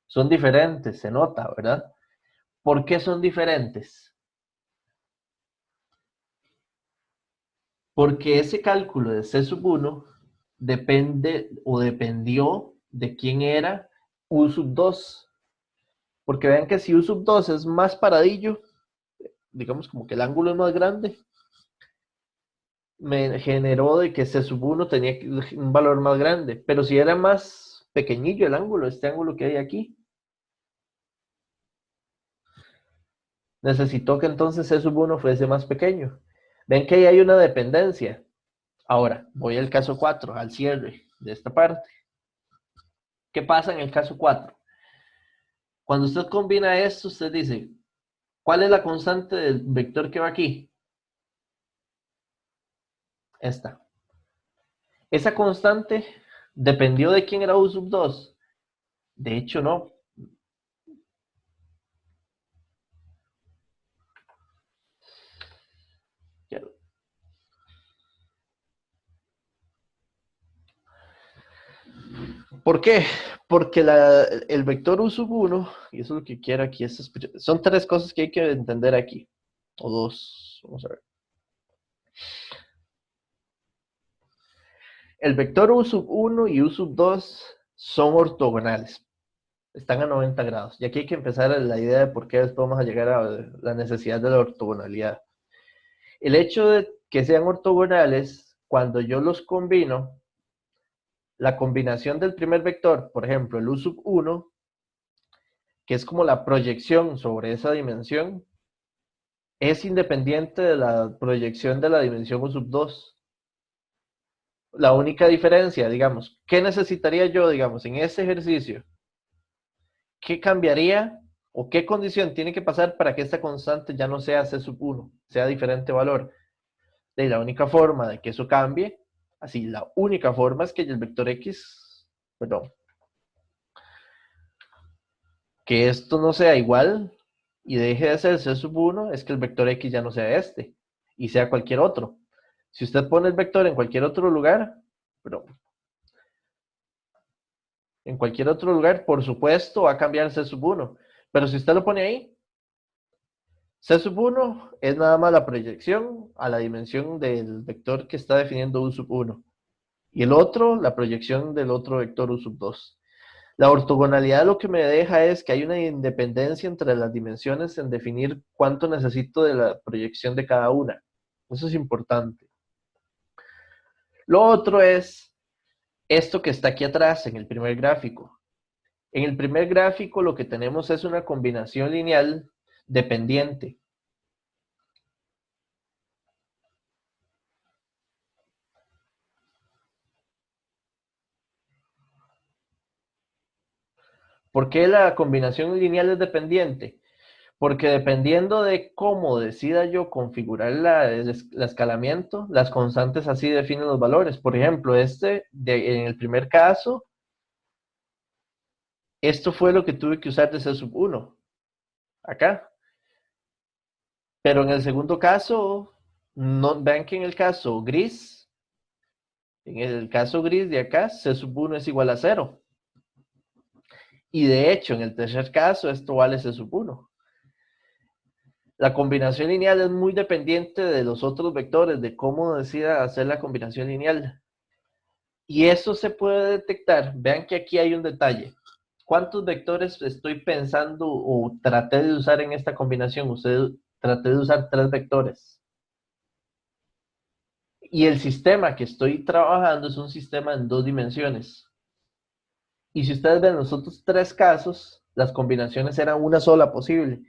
Son diferentes, se nota, ¿verdad? ¿Por qué son diferentes? Porque ese cálculo de C sub 1 depende o dependió de quién era U sub 2. Porque vean que si U sub 2 es más paradillo, digamos como que el ángulo es más grande, me generó de que C sub 1 tenía un valor más grande. Pero si era más pequeñillo el ángulo, este ángulo que hay aquí, necesitó que entonces C sub 1 fuese más pequeño. Ven que ahí hay una dependencia. Ahora, voy al caso 4, al cierre de esta parte. ¿Qué pasa en el caso 4? Cuando usted combina esto, usted dice, ¿cuál es la constante del vector que va aquí? Esta. Esa constante dependió de quién era U sub 2. De hecho, no. ¿Por qué? Porque el vector U sub 1, y eso es lo que quiero aquí, son tres cosas que hay que entender aquí. O dos, vamos a ver. El vector U sub 1 y U sub 2 son ortogonales. Están a 90 grados. Y aquí hay que empezar la idea de por qué después vamos a llegar a la necesidad de la ortogonalidad. El hecho de que sean ortogonales, cuando yo los combino, la combinación del primer vector, por ejemplo, el U sub 1, que es como la proyección sobre esa dimensión, es independiente de la proyección de la dimensión U sub 2. La única diferencia, digamos, ¿qué necesitaría yo, digamos, en ese ejercicio? ¿Qué cambiaría o qué condición tiene que pasar para que esta constante ya no sea C sub 1, sea diferente valor? Y la única forma de que eso cambie, así, la única forma es que el vector X, perdón, que esto no sea igual y deje de ser C sub 1, es que el vector X ya no sea este y sea cualquier otro. Si usted pone el vector en cualquier otro lugar, perdón, en cualquier otro lugar, por supuesto, va a cambiar C sub 1. Pero si usted lo pone ahí, C sub 1 es nada más la proyección a la dimensión del vector que está definiendo U sub 1. Y el otro, la proyección del otro vector U sub 2. La ortogonalidad lo que me deja es que hay una independencia entre las dimensiones en definir cuánto necesito de la proyección de cada una. Eso es importante. Lo otro es esto que está aquí atrás en el primer gráfico. En el primer gráfico lo que tenemos es una combinación lineal dependiente. ¿Por qué la combinación lineal es dependiente? Porque dependiendo de cómo decida yo configurar el escalamiento, las constantes así definen los valores. Por ejemplo, en el primer caso, esto fue lo que tuve que usar de C sub 1, acá. Pero en el segundo caso, no, vean que en el caso gris de acá, C sub 1 es igual a 0. Y de hecho, en el tercer caso, esto vale C sub 1. La combinación lineal es muy dependiente de los otros vectores, de cómo decida hacer la combinación lineal. Y eso se puede detectar. Vean que aquí hay un detalle. ¿Cuántos vectores estoy pensando o traté de usar en esta combinación? Traté de usar 3 vectores. Y el sistema que estoy trabajando es un sistema en 2 dimensiones. Y si ustedes ven los otros 3 casos, las combinaciones eran una sola posible.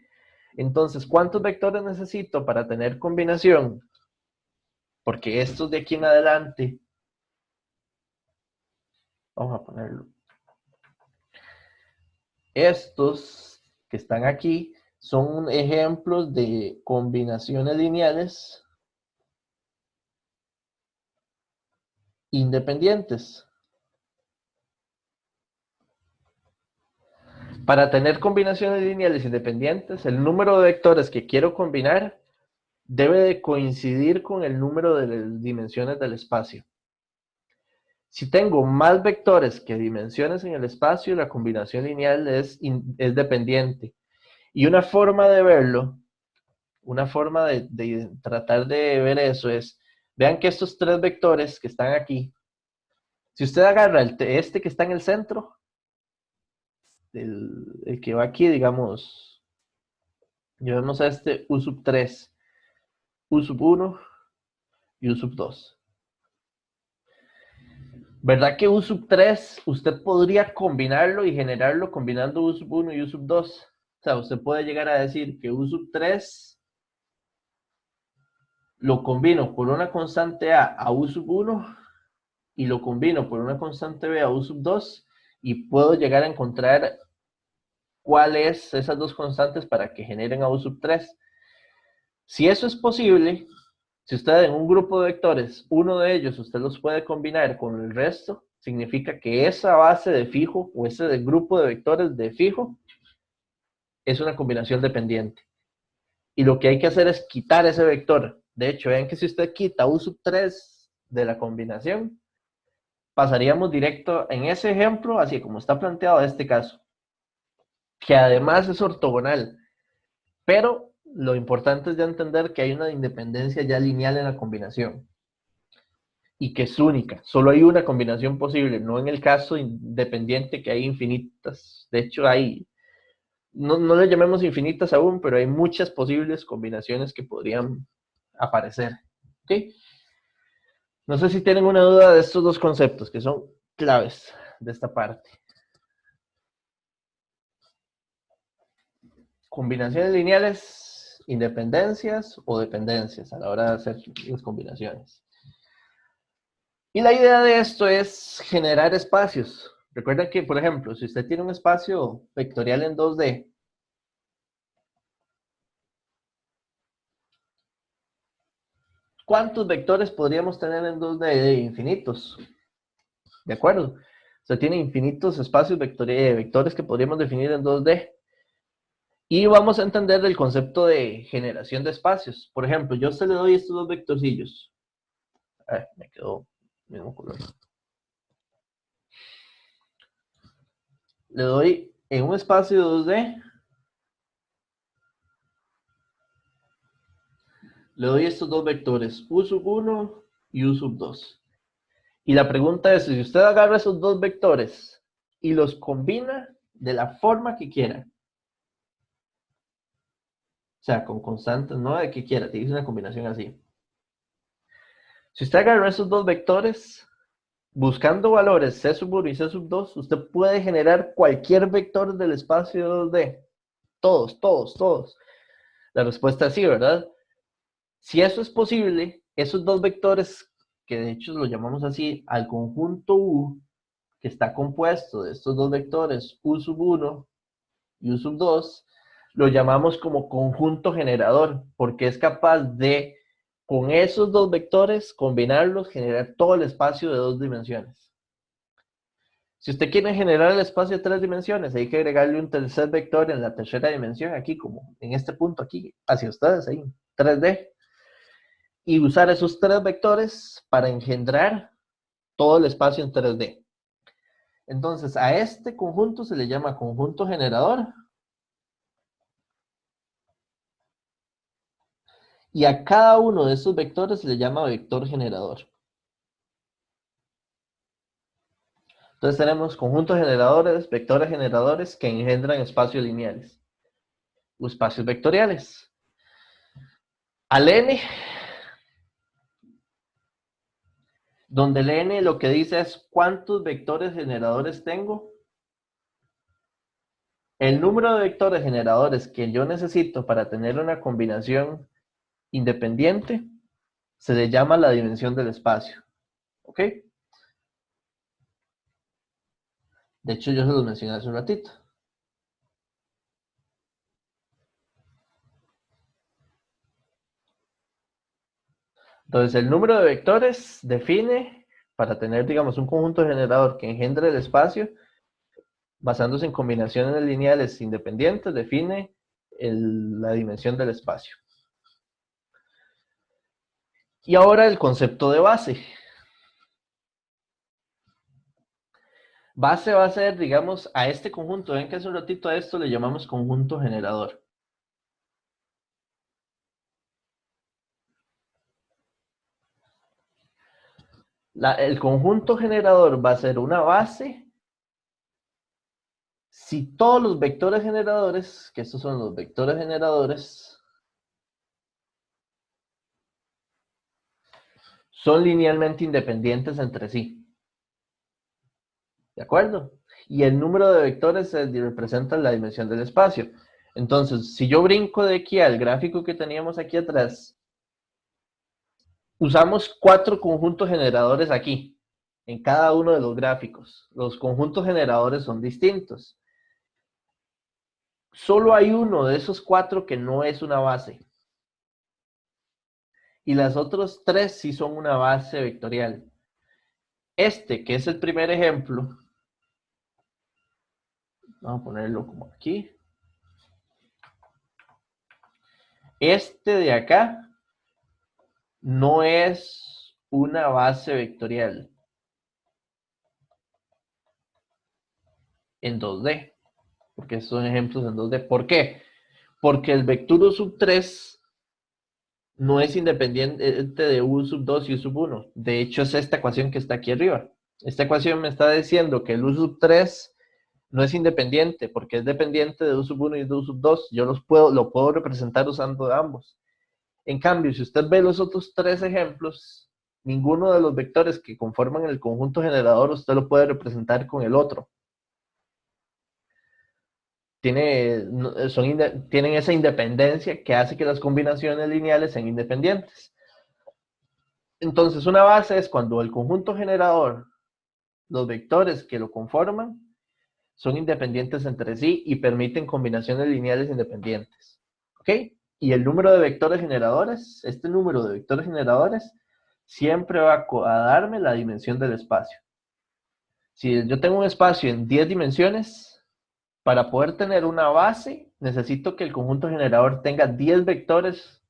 Entonces, ¿cuántos vectores necesito para tener combinación? Porque estos de aquí en adelante, vamos a ponerlo, estos que están aquí son ejemplos de combinaciones lineales independientes. Para tener combinaciones lineales independientes, el número de vectores que quiero combinar debe de coincidir con el número de dimensiones del espacio. Si tengo más vectores que dimensiones en el espacio, la combinación lineal es dependiente. Y una forma de verlo, una forma de tratar de ver eso es, vean que estos 3 vectores que están aquí, si usted agarra este que está en el centro, el que va aquí, digamos, llevemos a este U sub 3, U sub 1 y U sub 2. ¿Verdad que U sub 3 usted podría combinarlo y generarlo combinando U sub 1 y U sub 2? O sea, usted puede llegar a decir que U sub 3 lo combino por una constante a U sub 1 y lo combino por una constante b a U sub 2 y puedo llegar a encontrar cuáles esas dos constantes para que generen a U sub 3. Si eso es posible, si usted en un grupo de vectores, uno de ellos usted los puede combinar con el resto, significa que esa base de fijo o ese grupo de vectores de fijo es una combinación dependiente. Y lo que hay que hacer es quitar ese vector. De hecho, vean que si usted quita U sub 3 de la combinación, pasaríamos directo en ese ejemplo, así como está planteado este caso, que además es ortogonal. Pero lo importante es ya entender que hay una independencia ya lineal en la combinación y que es única. Solo hay una combinación posible, no en el caso independiente que hay infinitas. De hecho, no le llamemos infinitas aún, pero hay muchas posibles combinaciones que podrían aparecer. ¿Ok? No sé si tienen una duda de estos dos conceptos que son claves de esta parte. Combinaciones lineales, independencias o dependencias a la hora de hacer las combinaciones. Y la idea de esto es generar espacios. Recuerda que, por ejemplo, si usted tiene un espacio vectorial en 2D, ¿cuántos vectores podríamos tener en 2D? Infinitos. ¿De acuerdo? Usted tiene infinitos espacios vectores que podríamos definir en 2D. Y vamos a entender el concepto de generación de espacios. Por ejemplo, yo a usted le doy estos dos vectorcillos. Me quedó el mismo color. Le doy en un espacio 2D, le doy estos dos vectores, U sub 1 y U sub 2. Y la pregunta es, si usted agarra esos dos vectores y los combina de la forma que quiera, o sea, con constantes, no de que quiera, tiene una combinación así. Si usted agarra esos dos vectores, buscando valores C sub 1 y C sub 2, usted puede generar cualquier vector del espacio 2D. Todos, todos, todos. La respuesta es sí, ¿verdad? Si eso es posible, esos dos vectores, que de hecho lo llamamos así, al conjunto U, que está compuesto de estos dos vectores, U sub 1 y U sub 2, lo llamamos como conjunto generador, porque es capaz de, con esos dos vectores, combinarlos, generar todo el espacio de 2 dimensiones. Si usted quiere generar el espacio de 3 dimensiones, hay que agregarle un tercer vector en la tercera dimensión, aquí, como en este punto aquí, hacia ustedes, ahí, 3D. Y usar esos 3 vectores para engendrar todo el espacio en 3D. Entonces, a este conjunto se le llama conjunto generador. Y a cada uno de estos vectores se le llama vector generador. Entonces tenemos conjuntos generadores, vectores generadores que engendran espacios lineales o espacios vectoriales. Al n, donde el n lo que dice es cuántos vectores generadores tengo. El número de vectores generadores que yo necesito para tener una combinación independiente se le llama la dimensión del espacio. ¿Ok? De hecho, yo se los mencioné hace un ratito. Entonces, el número de vectores define, para tener, digamos, un conjunto generador que engendre el espacio, basándose en combinaciones lineales independientes, define la dimensión del espacio. Y ahora el concepto de base. Base va a ser, digamos, a este conjunto. Ven que hace un ratito a esto le llamamos conjunto generador. El conjunto generador va a ser una base si todos los vectores generadores, que estos son los vectores generadores, son linealmente independientes entre sí. ¿De acuerdo? Y el número de vectores representa la dimensión del espacio. Entonces, si yo brinco de aquí al gráfico que teníamos aquí atrás, usamos 4 conjuntos generadores aquí, en cada uno de los gráficos. Los conjuntos generadores son distintos. Solo hay uno de esos 4 que no es una base. Y las otras 3 sí son una base vectorial. Este, que es el primer ejemplo, vamos a ponerlo como aquí. Este de acá no es una base vectorial en 2D, porque son ejemplos en 2D. ¿Por qué? Porque el vector U sub 3 no es independiente de U sub 2 y U sub 1. De hecho, es esta ecuación que está aquí arriba. Esta ecuación me está diciendo que el U sub 3 no es independiente, porque es dependiente de U sub 1 y de U sub 2. Yo lo puedo representar usando ambos. En cambio, si usted ve los otros 3 ejemplos, ninguno de los vectores que conforman el conjunto generador usted lo puede representar con el otro. Tienen esa independencia que hace que las combinaciones lineales sean independientes. Entonces, una base es cuando el conjunto generador, los vectores que lo conforman, son independientes entre sí y permiten combinaciones lineales independientes. ¿Ok? Y el número de vectores generadores, este número de vectores generadores, siempre va a darme la dimensión del espacio. Si yo tengo un espacio en 10 dimensiones, para poder tener una base, necesito que el conjunto generador tenga 10 vectores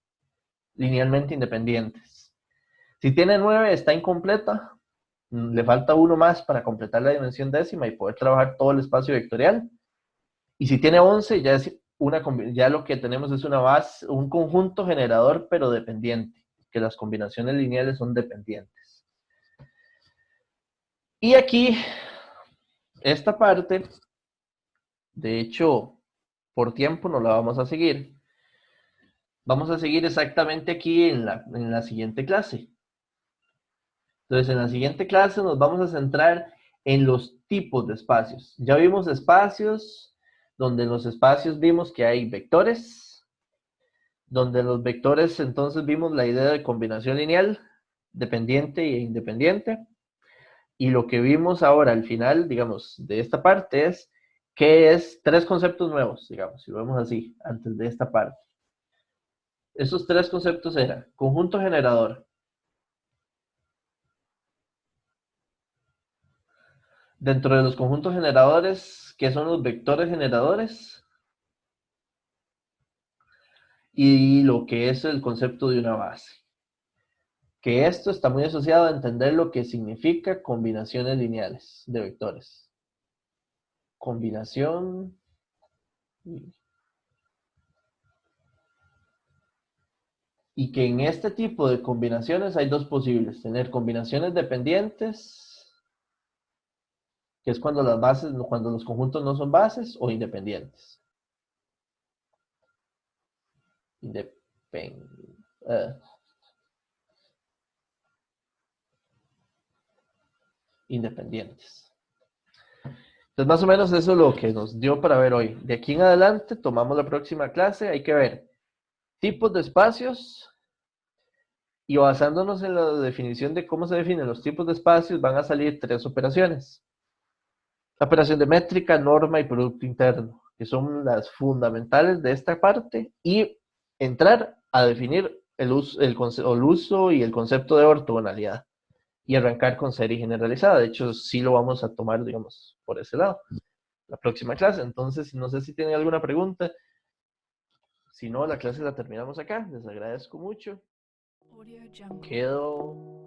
linealmente independientes. Si tiene 9, está incompleta. Le falta uno más para completar la dimensión décima y poder trabajar todo el espacio vectorial. Y si tiene 11, ya lo que tenemos es una base, un conjunto generador, pero dependiente, que las combinaciones lineales son dependientes. Y aquí, esta parte, de hecho, por tiempo no la vamos a seguir. Vamos a seguir exactamente aquí en la siguiente clase. Entonces, en la siguiente clase nos vamos a centrar en los tipos de espacios. Ya vimos espacios, donde en los espacios vimos que hay vectores, donde en los vectores entonces vimos la idea de combinación lineal, dependiente e independiente. Y lo que vimos ahora al final, digamos, de esta parte es que es 3 conceptos nuevos, digamos, si lo vemos así, antes de esta parte. Esos 3 conceptos eran conjunto generador. Dentro de los conjuntos generadores, ¿qué son los vectores generadores? Y lo que es el concepto de una base. Que esto está muy asociado a entender lo que significa combinaciones lineales de vectores. Combinación. Y que en este tipo de combinaciones hay 2 posibles. Tener combinaciones dependientes, que es cuando las bases, cuando los conjuntos no son bases o independientes. Independientes. Entonces, más o menos eso es lo que nos dio para ver hoy. De aquí en adelante, tomamos la próxima clase, hay que ver tipos de espacios, y basándonos en la definición de cómo se definen los tipos de espacios, van a salir 3 operaciones. La operación de métrica, norma y producto interno, que son las fundamentales de esta parte, y entrar a definir el uso y el concepto de ortogonalidad, y arrancar con serie generalizada. De hecho, sí lo vamos a tomar, digamos, por ese lado, la próxima clase. Entonces, no sé si tienen alguna pregunta. Si no, la clase la terminamos acá. Les agradezco mucho. Audio Jungle. Quedo